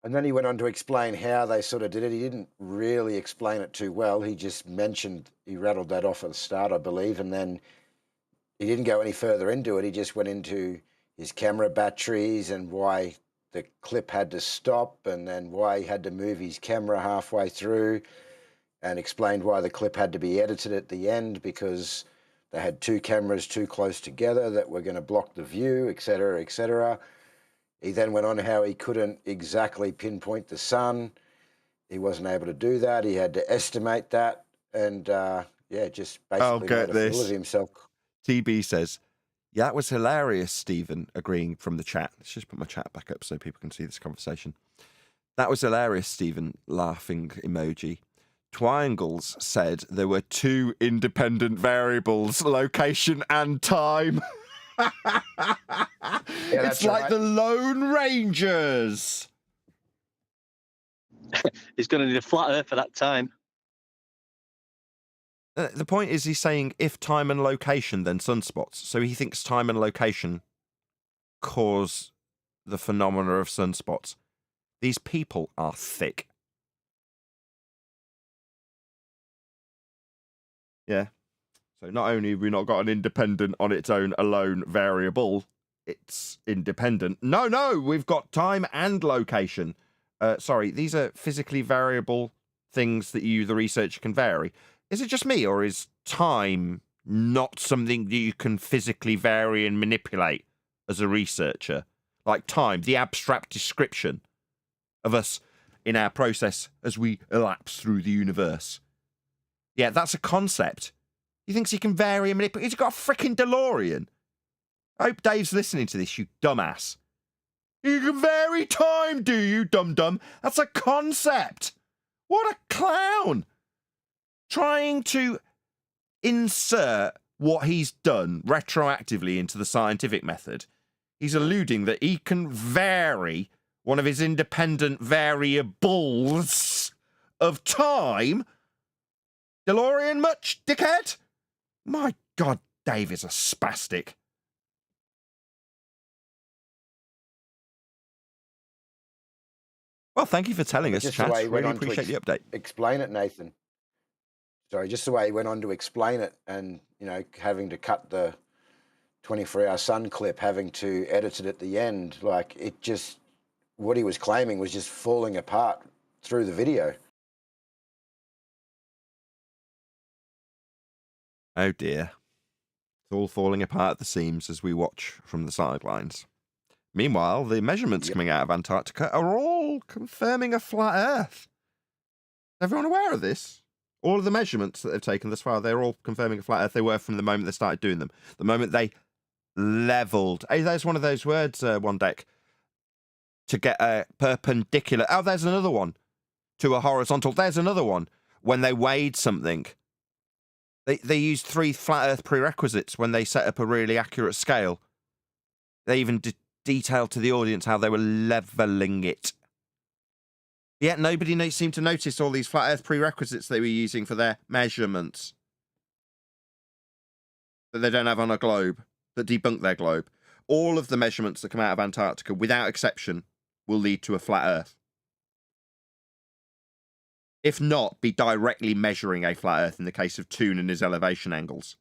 And then he went on to explain how they sort of did it. He didn't really explain it too well. He just mentioned, he rattled that off at the start, I believe, and then he didn't go any further into it. He just went into his camera batteries and why the clip had to stop and then why he had to move his camera halfway through and explained why the clip had to be edited at the end because they had two cameras too close together that were going to block the view, etc., etc. He then went on how he couldn't exactly pinpoint the sun. He wasn't able to do that. He had to estimate that and, just basically made a fool of himself. TB says, yeah, that was hilarious, Stephen, agreeing from the chat. Let's just put my chat back up so people can see this conversation. That was hilarious, Stephen, laughing emoji. Triangles said there were two independent variables, location and time. It's like the Lone Rangers. He's going to need a flat Earth for that time. The point is he's saying if time and location, then sunspots. So he thinks time and location cause the phenomena of sunspots. These people are thick. Yeah. So not only have we not got an independent on its own alone variable, it's independent. No, we've got time and location. Sorry, these are physically variable things that you, the researcher, can vary. Is it just me, or is time not something that you can physically vary and manipulate as a researcher? Like time, the abstract description of us in our process as we elapse through the universe. Yeah, that's a concept. He thinks he can vary and manipulate. He's got a freaking DeLorean. I hope Dave's listening to this, you dumbass. You can vary time, do you, dum-dum? That's a concept. What a clown. Trying to insert what he's done retroactively into the scientific method. He's alluding that he can vary one of his independent variables of time. DeLorean much, dickhead? My God, Dave is a spastic. Well, thank you for telling us, chat. Really appreciate the update. Explain it, Nathan. Sorry, just the way he went on to explain it and, having to cut the 24-hour sun clip, having to edit it at the end, like it just, what he was claiming was just falling apart through the video. Oh dear. It's all falling apart at the seams as we watch from the sidelines. Meanwhile, the measurements coming out of Antarctica are all confirming a flat Earth. Is everyone aware of this? All of the measurements that they've taken thus far, they're all confirming a flat Earth. They were from the moment they started doing them. The moment they leveled. Hey, there's one of those words, one deck. To get a perpendicular. Oh, there's another one. To a horizontal. There's another one. When they weighed something. They used 3 flat Earth prerequisites when they set up a really accurate scale. They even detailed to the audience how they were leveling it. Yet nobody seemed to notice all these flat Earth prerequisites they were using for their measurements. That they don't have on a globe. That debunk their globe. All of the measurements that come out of Antarctica, without exception, will lead to a flat Earth. If not, be directly measuring a flat Earth in the case of Toon and his elevation angles.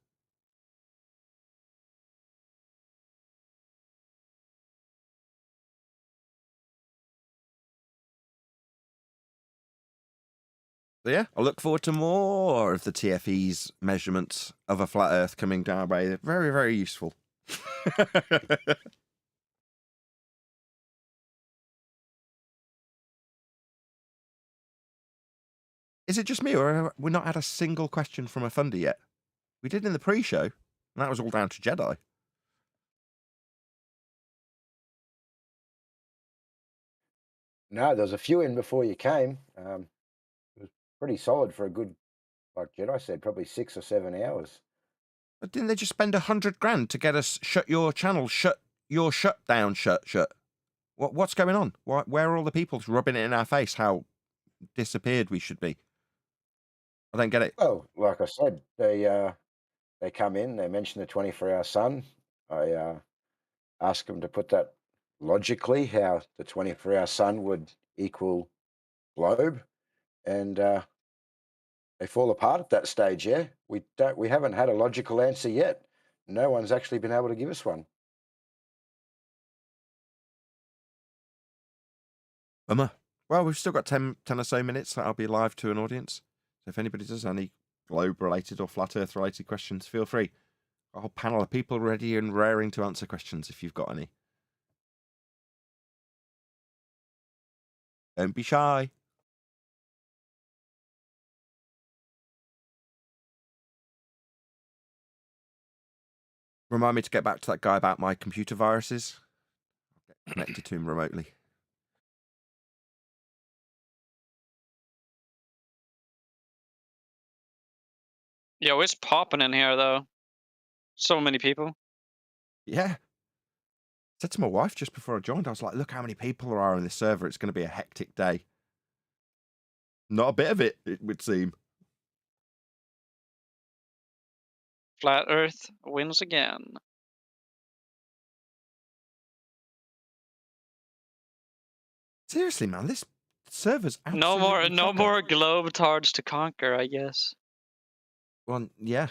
So yeah, I look forward to more of the TFE's measurements of a flat Earth coming down our way. They're very, very useful. Is it just me, or have we not had a single question from a funder yet? We did in the pre-show, and that was all down to Jedi. No, there was a few in before you came. It was pretty solid for a good, like Jedi said, probably 6 or 7 hours. But didn't they just spend 100 grand to get us shut your channel, shut your shutdown, shut? What's going on? Where are all the people rubbing it in our face how disappeared we should be? I don't get it. Well, like I said, they come in, they mention the 24-hour sun. I ask them to put that logically, how the 24-hour sun would equal globe, and they fall apart at that stage. Yeah, we haven't had a logical answer yet. No one's actually been able to give us one. Well, we've still got 10 or so minutes that I'll be live to an audience. So if anybody does any globe-related or flat Earth-related questions, feel free. A whole panel of people ready and raring to answer questions if you've got any. Don't be shy. Remind me to get back to that guy about my computer viruses. I'll get connected to him remotely. Yo, it's popping in here, though. So many people. Yeah. I said to my wife just before I joined, I was like, look how many people there are on this server. It's going to be a hectic day. Not a bit of it, it would seem. Flat Earth wins again. Seriously, man, this server's No absolutely more globetards to conquer, I guess. Well, yeah.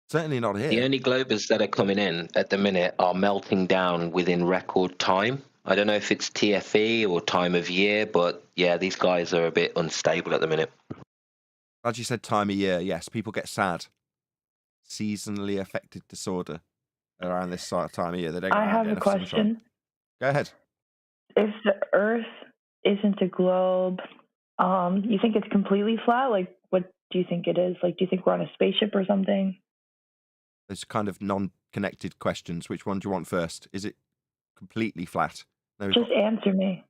Certainly not here. The only globers that are coming in at the minute are melting down within record time. I don't know if it's TFE or time of year, but yeah, these guys are a bit unstable at the minute. As you said, time of year, yes, people get sad. Seasonally affected disorder around this sort of time of year. They don't I have a question. Go ahead. If the Earth isn't a globe, you think it's completely flat? Like, what do you think it is? Like, do you think we're on a spaceship or something? There's kind of non-connected questions. Which one do you want first? Is it completely flat? No, just answer me.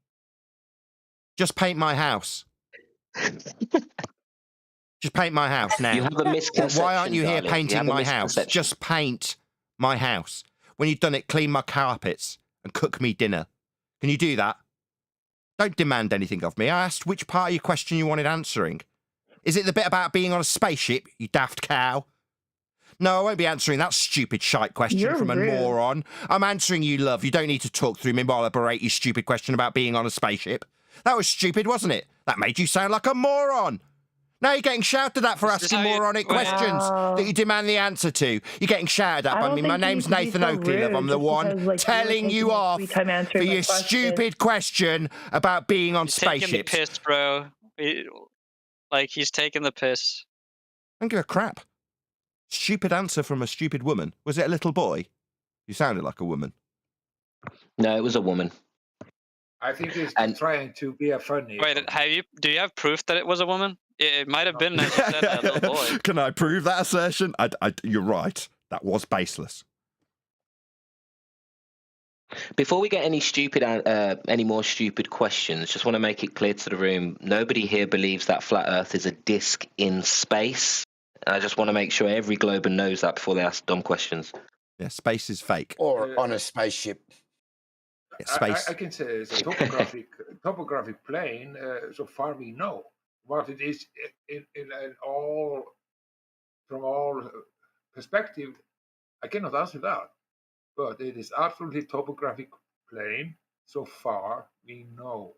Just paint my house. Just paint my house now. You have a misconception. Why aren't you here darling. painting my house? Just paint my house. When you've done it, clean my carpets and cook me dinner. Can you do that? Don't demand anything of me. I asked which part of your question you wanted answering. Is it the bit about being on a spaceship, you daft cow? No, I won't be answering that stupid shite question from a moron. I'm answering you, love. You don't need to talk through me while I berate your stupid question about being on a spaceship. That was stupid, wasn't it? That made you sound like a moron. Now you're getting shouted at for asking moronic questions that you demand the answer to. You're getting shouted at by me. My name's Nathan Oakley, love. I'm the one telling you off for your stupid question about being on spaceships. Taking the piss, bro. Like, he's taking the piss. I don't give a crap. Stupid answer from a stupid woman. Was it a little boy? You sounded like a woman. No, it was a woman. I think he's trying to be a funny. Wait, do you have proof that it was a woman? It might have been, as you said, a little boy. Can I prove that assertion? You're right. That was baseless. Before we get any more stupid questions, just want to make it clear to the room: nobody here believes that flat Earth is a disc in space. And I just want to make sure every Globan knows that before they ask dumb questions. Yeah, space is fake. Or on a spaceship. Yeah, space. I can say it's a topographic plane. So far we know what it is from all perspective. I cannot answer that, but it is absolutely topographic plane. So far we know.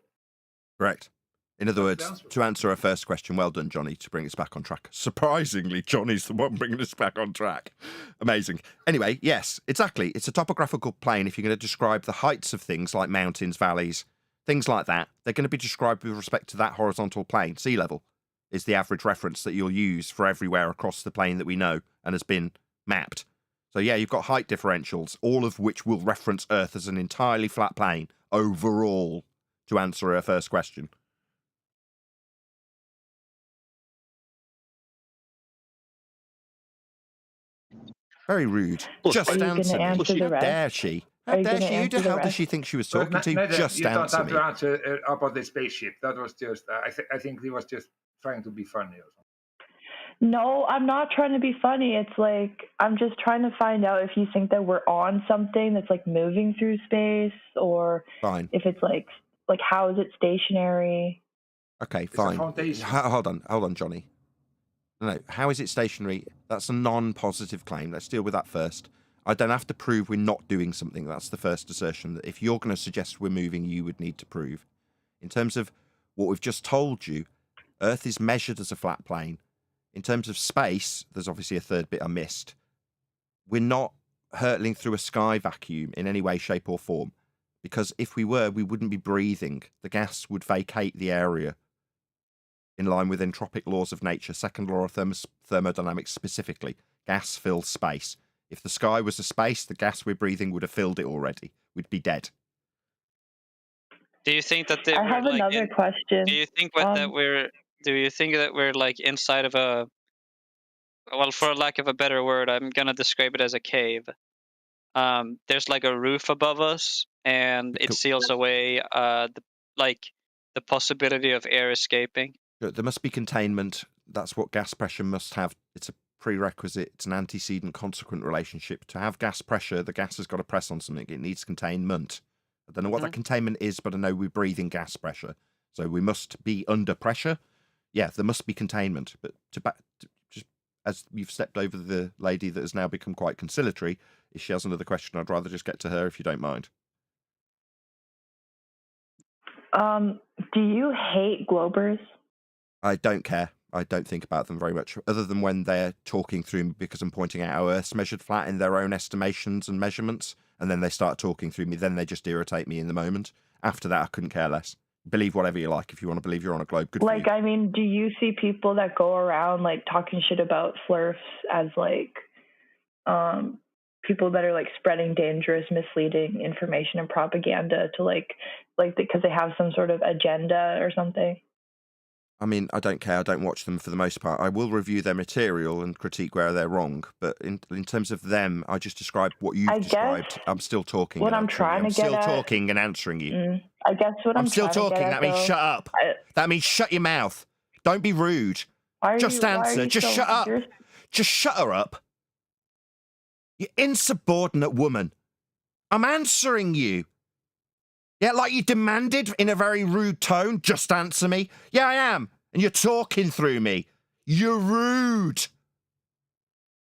Correct. In other words, to answer our first question, well done, Johnny, to bring us back on track. Surprisingly, Johnny's the one bringing us back on track. Amazing. Anyway, yes, exactly. It's a topographical plane. If you're going to describe the heights of things like mountains, valleys, things like that, they're going to be described with respect to that horizontal plane. Sea level is the average reference that you'll use for everywhere across the plane that we know and has been mapped. So yeah, you've got height differentials, all of which will reference Earth as an entirely flat plane overall, to answer our first question. Very rude. Just answer me. How dare she? How dare she? Who the hell does she think she was talking to? Just you answer don't me. have to answer about the spaceship. That was just, I think he was just trying to be funny or something. No, I'm not trying to be funny. It's like, I'm just trying to find out if you think that we're on something that's like moving through space, or Fine. if it's like how is it stationary? Okay, fine. Hold on, Johnny. No, how is it stationary? That's a non-positive claim. Let's deal with that first. I don't have to prove we're not doing something. That's the first assertion. That if you're going to suggest we're moving, you would need to prove. In terms of what we've just told you, Earth is measured as a flat plane. In terms of space, there's obviously a third bit I missed. We're not hurtling through a sky vacuum in any way, shape or form. Because if we were, we wouldn't be breathing. The gas would vacate the area. In line with entropic laws of nature, second law of thermodynamics specifically, gas fills space. If the sky was a space, the gas we're breathing would have filled it already. We'd be dead. Do you think that I have another question. Do you think that we're like inside of a, well, for lack of a better word, I'm gonna describe it as a cave. There's like a roof above us, and it seals away the possibility of air escaping. There must be containment. That's what gas pressure must have. It's a prerequisite. It's an antecedent consequent relationship. To have gas pressure, the gas has got to press on something. It needs containment. I don't know what that containment is, but I know we're breathing gas pressure. So we must be under pressure. Yeah, there must be containment. But just as you've stepped over the lady that has now become quite conciliatory, if she has another question, I'd rather just get to her if you don't mind. Do you hate Globers? I don't care. I don't think about them very much, other than when they're talking through me because I'm pointing out how Earth's measured flat in their own estimations and measurements, and then they start talking through me. Then they just irritate me in the moment. After that, I couldn't care less. Believe whatever you like. If you want to believe you're on a globe, good for you. I mean, do you see people that go around like talking shit about flirts as like people that are like spreading dangerous, misleading information and propaganda to like because they have some sort of agenda or something? I mean, I don't care. I don't watch them for the most part. I will review their material and critique where they're wrong. But in terms of them, I just described what you've described. I'm still talking. What I'm trying to get at. I'm still talking and answering you. I guess what I'm still trying talking. To get That at, means shut up. That means shut your mouth. Don't be rude. Just answer. Just shut up. Just shut her up. You insubordinate woman. I'm answering you. Yeah, like you demanded in a very rude tone. Just answer me. Yeah, I am. And you're talking through me. You're rude.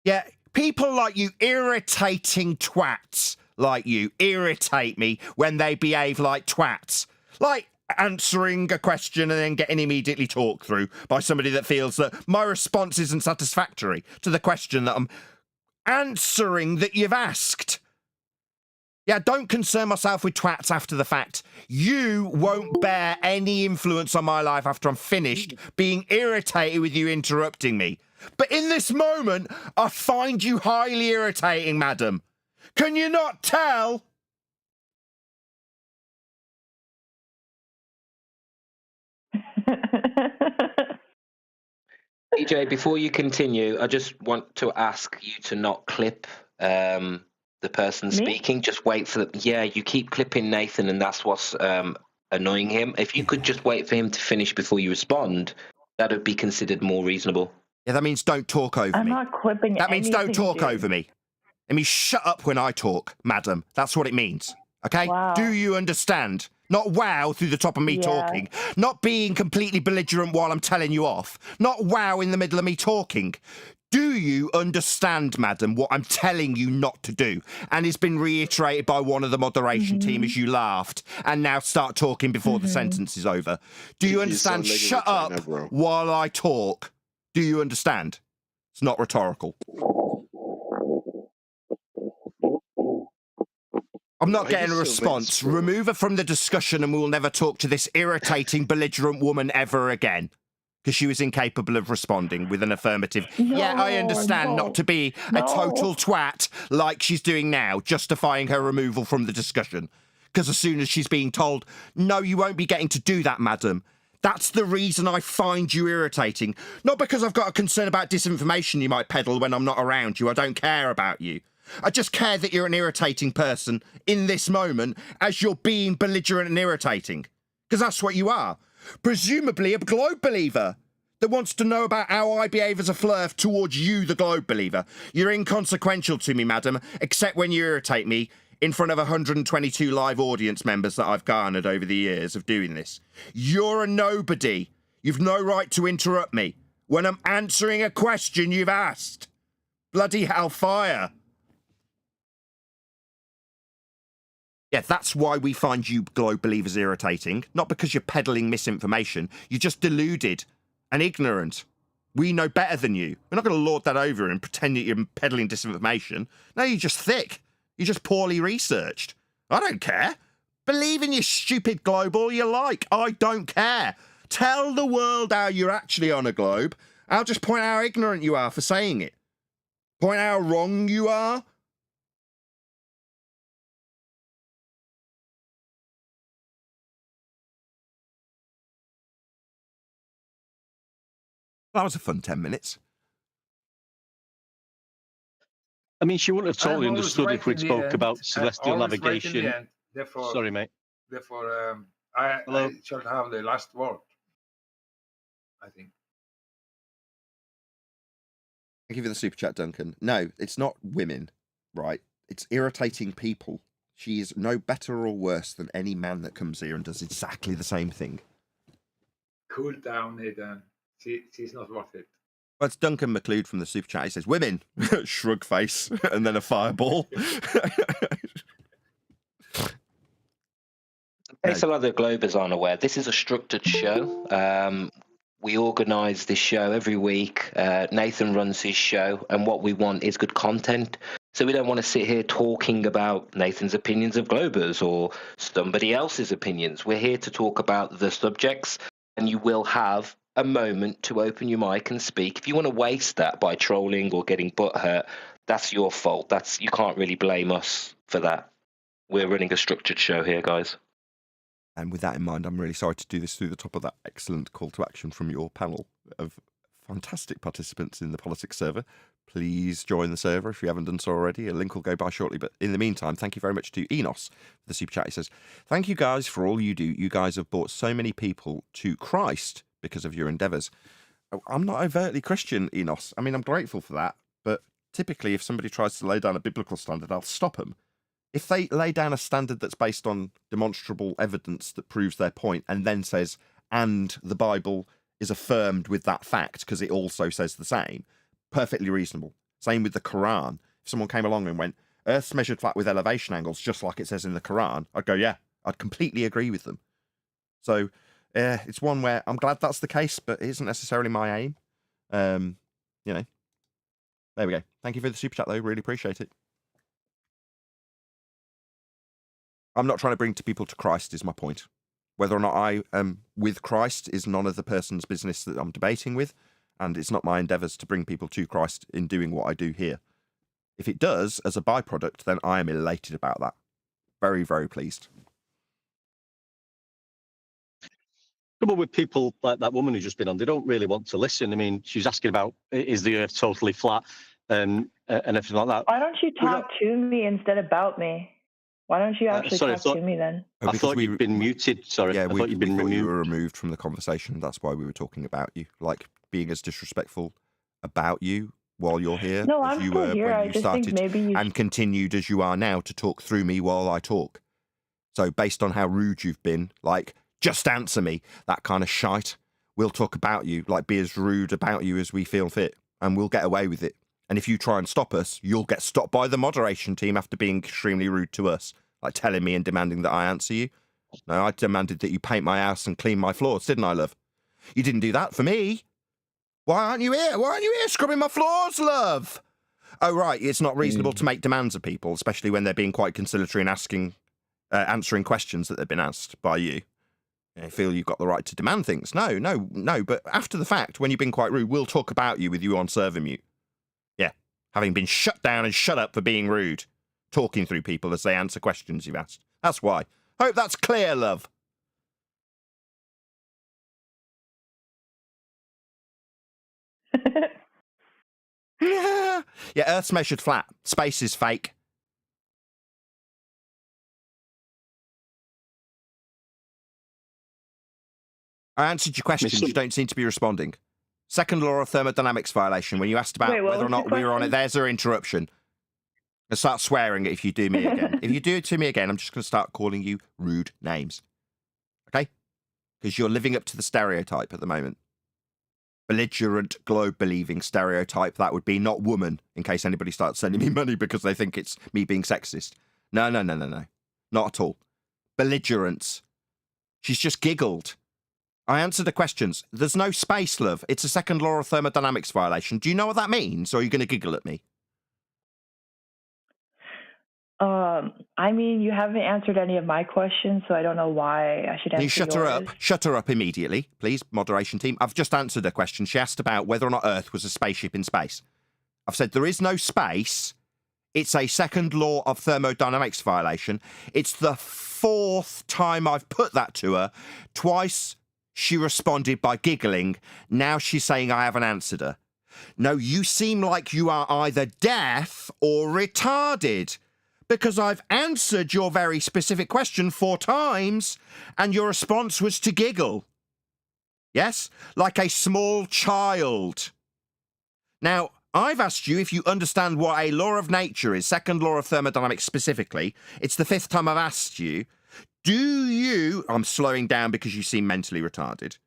Yeah, people like you, irritating twats like you, irritate me when they behave like twats. Like answering a question and then getting immediately talked through by somebody that feels that my response isn't satisfactory to the question that I'm answering that you've asked. Yeah, don't concern myself with twats after the fact. You won't bear any influence on my life after I'm finished being irritated with you interrupting me. But in this moment, I find you highly irritating, madam. Can you not tell? EJ, before you continue, I just want to ask you to not clip the person Me? speaking. Just wait for the. Yeah, you keep clipping Nathan, and that's what's annoying him. If you could just wait for him to finish before you respond, that would be considered more reasonable. Yeah, that means don't talk over I'm me. not clipping That means don't anything, talk dude. over me. It means shut up when I talk, madam. That's what it means. Okay? Wow. Do you understand? Not wow through the top of me Yeah. talking. Not being completely belligerent while I'm telling you off. Not wow in the middle of me talking. Do you understand, madam, what I'm telling you not to do? And it's been reiterated by one of the moderation team as you laughed. And now start talking before the sentence is over. Do you understand? Shut up while I talk. Do you understand? It's not rhetorical. I'm not getting a response. Remove her from the discussion and we will never talk to this irritating, belligerent woman ever again. Because she was incapable of responding with an affirmative. Yeah, I understand not to be a total twat like she's doing now, justifying her removal from the discussion. Because as soon as she's being told, no, you won't be getting to do that, madam. That's the reason I find you irritating. Not because I've got a concern about disinformation you might peddle when I'm not around you. I don't care about you. I just care that you're an irritating person in this moment as you're being belligerent and irritating. Because that's what you are. Presumably a globe believer that wants to know about how I behave as a flirt towards you, the globe believer. You're inconsequential to me, madam, except when you irritate me in front of 122 live audience members that I've garnered over the years of doing this. You're a nobody. You've no right to interrupt me when I'm answering a question you've asked. Bloody hellfire. Yeah, that's why we find you globe believers irritating. Not because you're peddling misinformation. You're just deluded and ignorant. We know better than you. We're not going to lord that over and pretend that you're peddling disinformation. No, you're just thick. You're just poorly researched. I don't care. Believe in your stupid globe all you like. I don't care. Tell the world how you're actually on a globe. I'll just point out how ignorant you are for saying it. Point out how wrong you are. That was a fun 10 minutes. I mean, she wouldn't have totally I'm always understood right if we'd in the spoke end. about I'm celestial always right in the navigation. end. Therefore, Sorry, mate. Therefore, I shall have the last word. I think. Thank you for the super chat, Duncan. No, it's not women, right? It's irritating people. She is no better or worse than any man that comes here and does exactly the same thing. Cool down, Nathan. She's not worth it. Well, it's Duncan McLeod from the super chat. He says, women, shrug face, and then a fireball. In case a lot of the Globers aren't aware, this is a structured show. We organise this show every week. Nathan runs his show, and what we want is good content. So we don't want to sit here talking about Nathan's opinions of Globers or somebody else's opinions. We're here to talk about the subjects, and you will have a moment to open your mic and speak. If you want to waste that by trolling or getting butthurt, that's your fault. You can't really blame us for that. We're running a structured show here, guys. And with that in mind, I'm really sorry to do this through the top of that excellent call to action from your panel of fantastic participants in the politics server. Please join the server if you haven't done so already. A link will go by shortly. But in the meantime, thank you very much to Enos for the super chat. He says, thank you guys for all you do. You guys have brought so many people to Christ because of your endeavours. I'm not overtly Christian, Enos. I mean, I'm grateful for that. But typically, if somebody tries to lay down a biblical standard, I'll stop them. If they lay down a standard that's based on demonstrable evidence that proves their point and then says, and the Bible is affirmed with that fact because it also says the same, perfectly reasonable. Same with the Quran. If someone came along and went, Earth's measured flat with elevation angles, just like it says in the Quran, I'd go, yeah, I'd completely agree with them. So it's one where I'm glad that's the case, but it isn't necessarily my aim. There we go. Thank you for the super chat, though. Really appreciate it. I'm not trying to bring people to Christ, is my point. Whether or not I am with Christ is none of the person's business that I'm debating with. and it's not my endeavours to bring people to Christ in doing what I do here. If it does, as a byproduct, then I am elated about that. Very, very pleased. Trouble with people like that woman who's just been on, they don't really want to listen. I mean, she's asking about, is the Earth totally flat and everything like that. Why don't you talk to me instead about me? Why don't you actually talk to me then? I thought you'd been muted. Sorry, Yeah, I thought you'd been you removed. were removed from the conversation. That's why we were talking about you, like being as disrespectful about you while you're here No, as I'm you still were here. I when you just think started, maybe you and continued as you are now to talk through me while I talk. So based on how rude you've been, like, just answer me, that kind of shite, we'll talk about you, like be as rude about you as we feel fit, and we'll get away with it. And if you try and stop us, you'll get stopped by the moderation team after being extremely rude to us, like telling me and demanding that I answer you. No, I demanded that you paint my house and clean my floors, didn't I, love? You didn't do that for me. Why aren't you here? Why aren't you here scrubbing my floors, love? Oh, right, it's not reasonable to make demands of people, especially when they're being quite conciliatory and answering questions that they've been asked by you. I feel you've got the right to demand things. No, but after the fact, when you've been quite rude, we'll talk about you with you on server mute. Yeah, having been shut down and shut up for being rude, talking through people as they answer questions you've asked. That's why. Hope that's clear, love. Yeah, Earth's measured flat. Space is fake. I answered your questions. You don't seem to be responding. Second law of thermodynamics violation. When you asked about whether or not we were on it, there's an interruption. I'll start swearing if you do me again. If you do it to me again, I'm just going to start calling you rude names. Okay? Because you're living up to the stereotype at the moment. Belligerent, globe-believing stereotype. That would be not woman, in case anybody starts sending me money because they think it's me being sexist. No. Not at all. Belligerence. She's just giggled. I answered the questions. There's no space, love. It's a second law of thermodynamics violation. Do you know what that means, or are you going to giggle at me? I mean, you haven't answered any of my questions, so I don't know why I should answer Can you shut yours. her up? Shut her up immediately, please, moderation team. I've just answered a question. She asked about whether or not Earth was a spaceship in space. I've said there is no space. It's a second law of thermodynamics violation. It's the fourth time I've put that to her. Twice she responded by giggling. Now she's saying I haven't answered her. No, you seem like you are either deaf or retarded, because I've answered your very specific question 4 times, and your response was to giggle. Yes? Like a small child. Now, I've asked you if you understand what a law of nature is, second law of thermodynamics specifically. It's the 5th time I've asked you. Do you... I'm slowing down because you seem mentally retarded.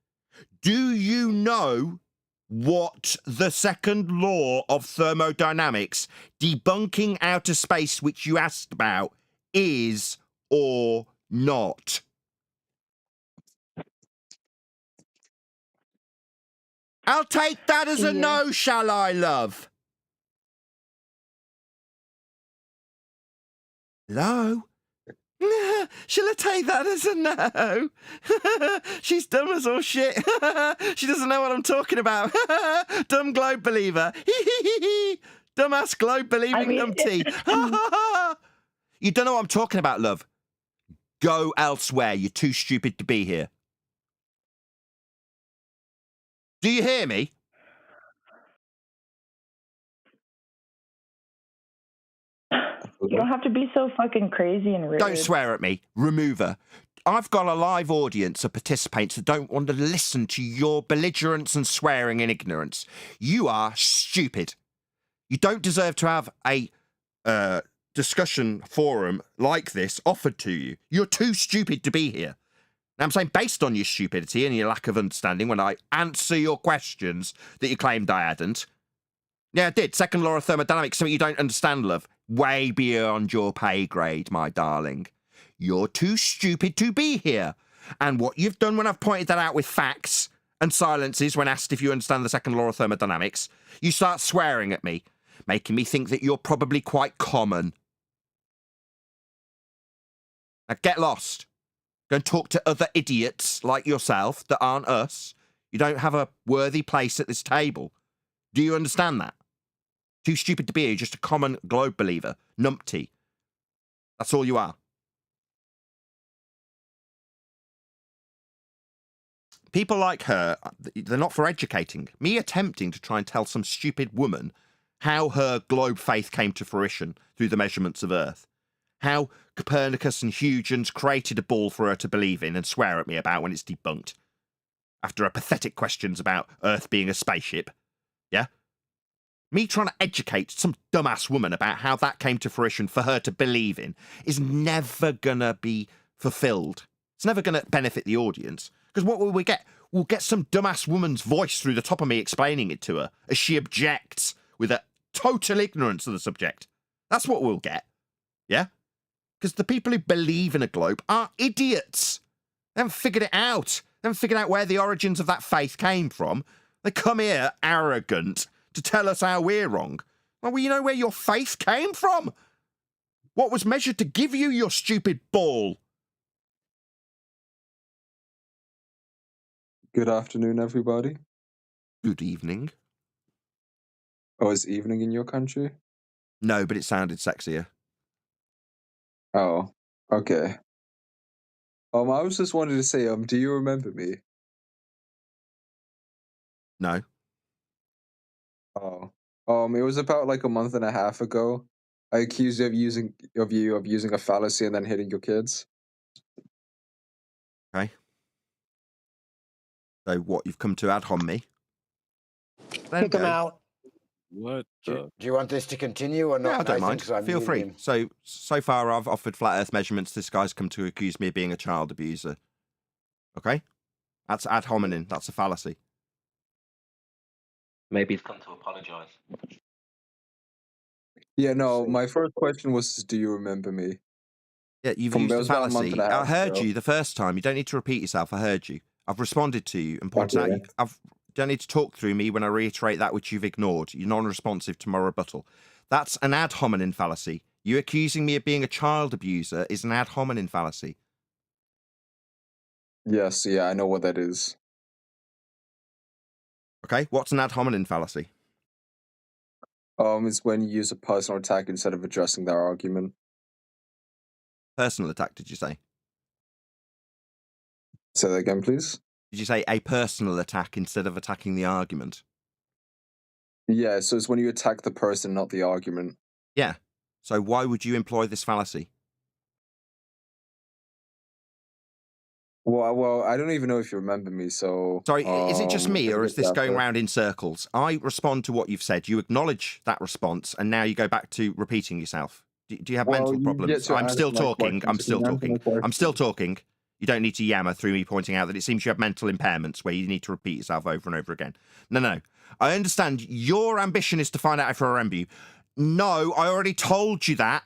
Do you know what the second law of thermodynamics, debunking outer space, which you asked about, is or not? I'll take that as a no, shall I, love? Hello? Shall I take that as a no? She's dumb as all shit. She doesn't know what I'm talking about. Dumb globe believer. Dumbass globe believing numpty. You don't know what I'm talking about, love. Go elsewhere. You're too stupid to be here. Do you hear me? You don't have to be so fucking crazy and rude. Don't swear at me. Remove her. I've got a live audience of participants that don't want to listen to your belligerence and swearing and ignorance. You are stupid. You don't deserve to have a discussion forum like this offered to you. You're too stupid to be here. Now, I'm saying based on your stupidity and your lack of understanding when I answer your questions that you claimed I hadn't. Yeah, I did. Second law of thermodynamics, something you don't understand, love. Way beyond your pay grade, my darling. You're too stupid to be here. And what you've done when I've pointed that out with facts and silences when asked if you understand the second law of thermodynamics, you start swearing at me, making me think that you're probably quite common. Now get lost. Go and talk to other idiots like yourself that aren't us. You don't have a worthy place at this table. Do you understand that? Too stupid to be here, just a common globe believer. Numpty. That's all you are. People like her, they're not for educating. Me attempting to try and tell some stupid woman how her globe faith came to fruition through the measurements of Earth. How Copernicus and Huygens created a ball for her to believe in and swear at me about when it's debunked. After her pathetic questions about Earth being a spaceship. Yeah? Me trying to educate some dumbass woman about how that came to fruition for her to believe in is never gonna be fulfilled. It's never gonna benefit the audience. Because what will we get? We'll get some dumbass woman's voice through the top of me explaining it to her as she objects with a total ignorance of the subject. That's what we'll get. Yeah? Because the people who believe in a globe are idiots. They haven't figured it out. They haven't figured out where the origins of that faith came from. They come here arrogant to tell us how we're wrong. Well, you know where your faith came from? What was measured to give you your stupid ball? Good afternoon, everybody. Good evening. Oh, is evening in your country? No, but it sounded sexier. Oh, okay. I was just wanted to say, do you remember me? No. Oh, it was about like a month and a half ago. I accused you of using a fallacy and then hitting your kids. Okay. So what, you've come to ad hom me? Kick him out. What? Do you want this to continue or not? Yeah, I don't Nathan, mind. 'cause I'm Feel muting free. him. So far I've offered flat earth measurements. This guy's come to accuse me of being a child abuser. Okay? That's ad hominem. That's a fallacy. Maybe he's come to apologise. Yeah, no, my first question was, do you remember me? Yeah, you've From- used it a was about a month fallacy. and a I half heard ago. you the first time. You don't need to repeat yourself. I heard you. I've responded to you and pointed out. Okay. Don't need to talk through me when I reiterate that which you've ignored. You're non-responsive to my rebuttal. That's an ad hominem fallacy. You accusing me of being a child abuser is an ad hominem fallacy. Yes, yeah, I know what that is. Okay, what's an ad hominem fallacy? It's when you use a personal attack instead of addressing their argument. Personal attack, did you say? Say that again, please. Did you say a personal attack instead of attacking the argument? Yeah, so it's when you attack the person, not the argument. Yeah. So why would you employ this fallacy? Well, I don't even know if you remember me, so... Sorry, is it just me, I or is this going after. round in circles? I respond to what you've said, you acknowledge that response, and now you go back to repeating yourself. Do you have Well, mental you problems? get to I'm still answer my talking, I'm questions. still You can answer talking, my questions. I'm still talking. You don't need to yammer through me pointing out that it seems you have mental impairments where you need to repeat yourself over and over again. No. I understand your ambition is to find out if I remember you. No, I already told you that.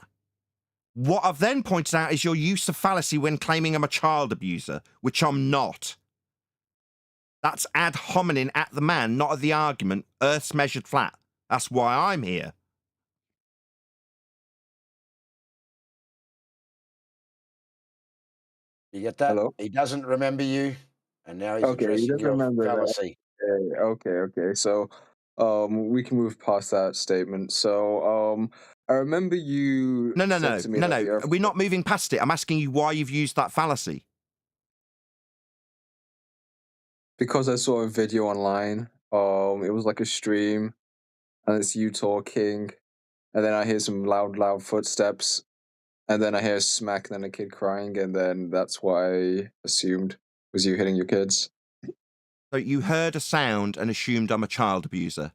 What I've then pointed out is your use of fallacy when claiming I'm a child abuser, which I'm not. That's ad hominem at the man, not at the argument. Earth's measured flat. That's why I'm here. You get that? Hello? He doesn't remember you, and now he's Okay, you addressing don't your remember that. fallacy. Okay. So, we can move past that statement. So, I remember you No. said to me that the Earth... We're not moving past it. I'm asking you why you've used that fallacy. Because I saw a video online. It was like a stream, and it's you talking, and then I hear some loud footsteps, and then I hear a smack, and then a kid crying, and then that's what I assumed was you hitting your kids. So you heard a sound and assumed I'm a child abuser.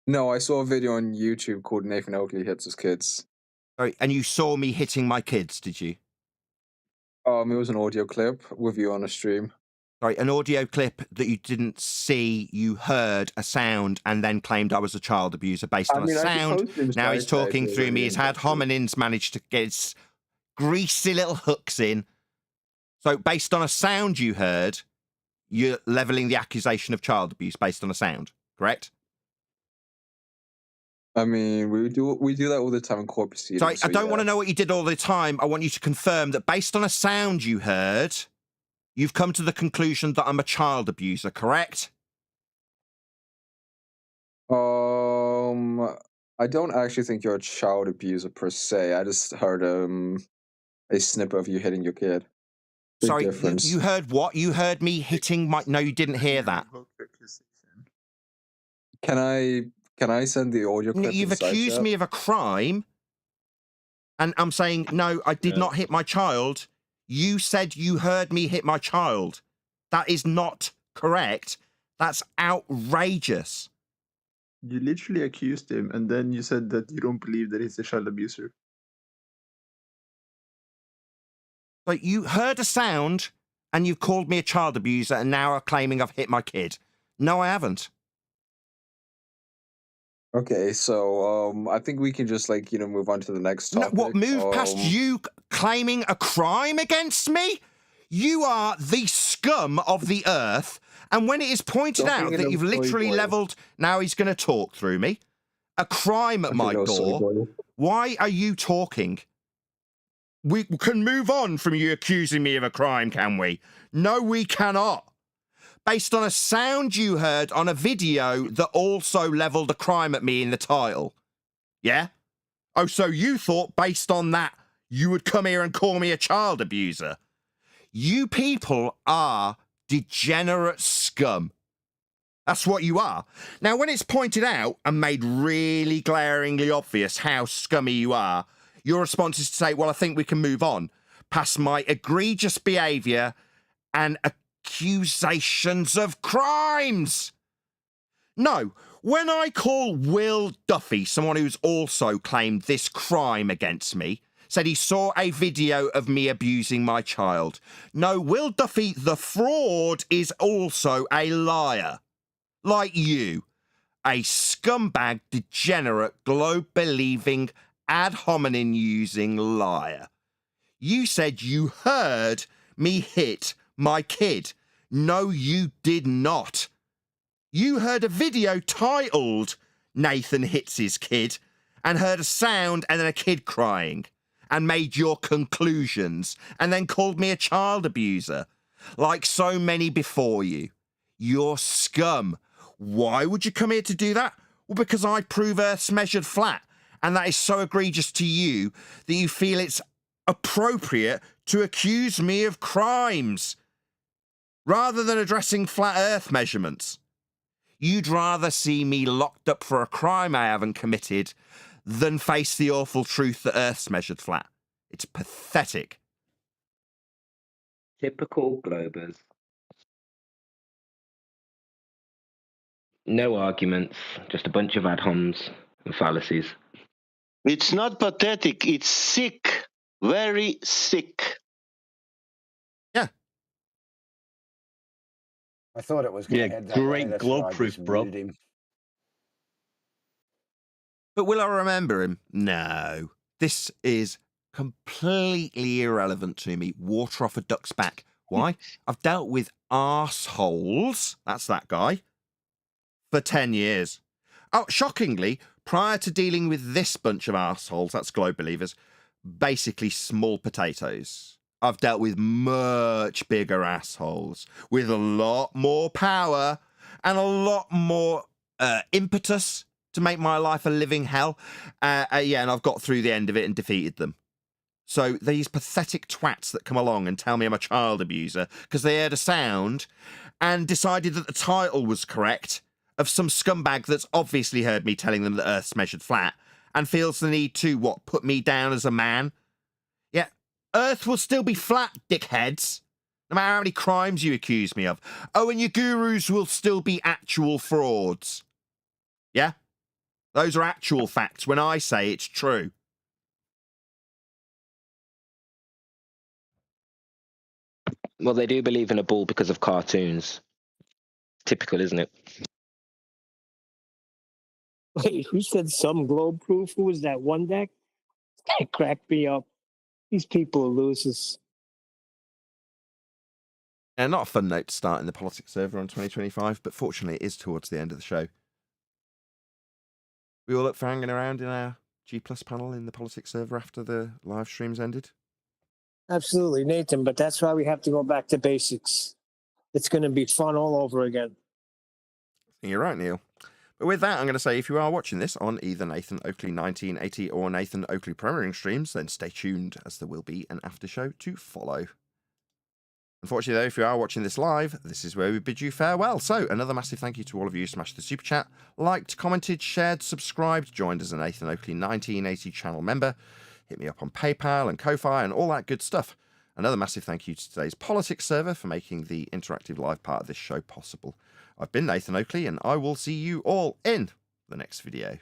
No, I saw a video on YouTube called Nathan Oakley Hits His Kids. Sorry, and you saw me hitting my kids, did you? It was an audio clip with you on a stream. Sorry, an audio clip that you didn't see, you heard a sound and then claimed I was a child abuser based on a sound. Now he's talking through me. His ad hominems managed to get his greasy little hooks in. So based on a sound you heard, you're levelling the accusation of child abuse based on a sound, correct? I mean, we do that all the time in court proceedings. Sorry, so I don't yeah. want to know what you did all the time. I want you to confirm that based on a sound you heard, You've come to the conclusion that I'm a child abuser, correct? I don't actually think you're a child abuser per se. I just heard a snippet of you hitting your kid. Big Sorry, difference. you heard what? You heard me hitting my... No, you didn't hear that. Can I send the audio clip? You've accused me of a crime, and I'm saying, no, I did not hit my child. You said you heard me hit my child. That is not correct. That's outrageous. You literally accused him, and then you said that you don't believe that he's a child abuser. Like, you heard a sound, and you've called me a child abuser, and now are claiming I've hit my kid. No, I haven't. Okay, so I think we can just move on to the next topic. No, what, move past you claiming a crime against me? You are the scum of the earth, and when it is pointed out that you've literally leveled... Now he's going to talk through me. A crime at my door. Why are you talking? We can move on from you accusing me of a crime, can we? No, we cannot. Based on a sound you heard on a video that also levelled a crime at me in the title. Yeah? Oh, so you thought based on that you would come here and call me a child abuser? You people are degenerate scum. That's what you are. Now, when it's pointed out and made really glaringly obvious how scummy you are, your response is to say, well, I think we can move on past my egregious behaviour and accusations of crimes. No, when I call Will Duffy, someone who's also claimed this crime against me, said he saw a video of me abusing my child. No, Will Duffy, the fraud, is also a liar. Like you. A scumbag, degenerate, globe-believing, ad hominem-using liar. You said you heard me hit my kid. No, you did not. You heard a video titled Nathan Hits His Kid and heard a sound and then a kid crying and made your conclusions and then called me a child abuser like so many before you. You're scum. Why would you come here to do that? Well, because I prove Earth's measured flat, and that is so egregious to you that you feel it's appropriate to accuse me of crimes rather than addressing flat Earth measurements. You'd rather see me locked up for a crime I haven't committed than face the awful truth that Earth's measured flat. It's pathetic. Typical Globers. No arguments, just a bunch of ad homs and fallacies. It's not pathetic, it's sick. Very sick. Yeah. I thought it was going to head that way. Great That's globe why I proof, just bro. muted him. But will I remember him? No. This is completely irrelevant to me. Water off a duck's back. Why? I've dealt with arseholes, that's that guy, for 10 years. Oh, shockingly, prior to dealing with this bunch of arseholes, that's globe believers, basically small potatoes. I've dealt with much bigger assholes with a lot more power and a lot more impetus to make my life a living hell. And I've got through the end of it and defeated them. So these pathetic twats that come along and tell me I'm a child abuser because they heard a sound and decided that the title was correct of some scumbag that's obviously heard me telling them that Earth's measured flat and feels the need to, put me down as a man? Yeah, Earth will still be flat, dickheads, no matter how many crimes you accuse me of. Oh, and your gurus will still be actual frauds. Yeah? Those are actual facts when I say it's true. Well, they do believe in a ball because of cartoons. Typical, isn't it? Wait, who said some globe proof? Who was that one deck? That cracked me up. These people are losers. And not a fun note to start in the politics server on 2025, but fortunately it is towards the end of the show. We all up for hanging around in our G Plus panel in the politics server after the live streams ended? Absolutely, Nathan. But that's why we have to go back to basics. It's going to be fun all over again. You're right, Neil. But with that, I'm going to say if you are watching this on either Nathan Oakley 1980 or Nathan Oakley Premiering streams, then stay tuned as there will be an after show to follow. Unfortunately, though, if you are watching this live, this is where we bid you farewell. So, another massive thank you to all of you who smashed the super chat, liked, commented, shared, subscribed, joined as a Nathan Oakley 1980 channel member, hit me up on PayPal and Ko-Fi and all that good stuff. Another massive thank you to today's politics server for making the interactive live part of this show possible. I've been Nathan Oakley, and I will see you all in the next video.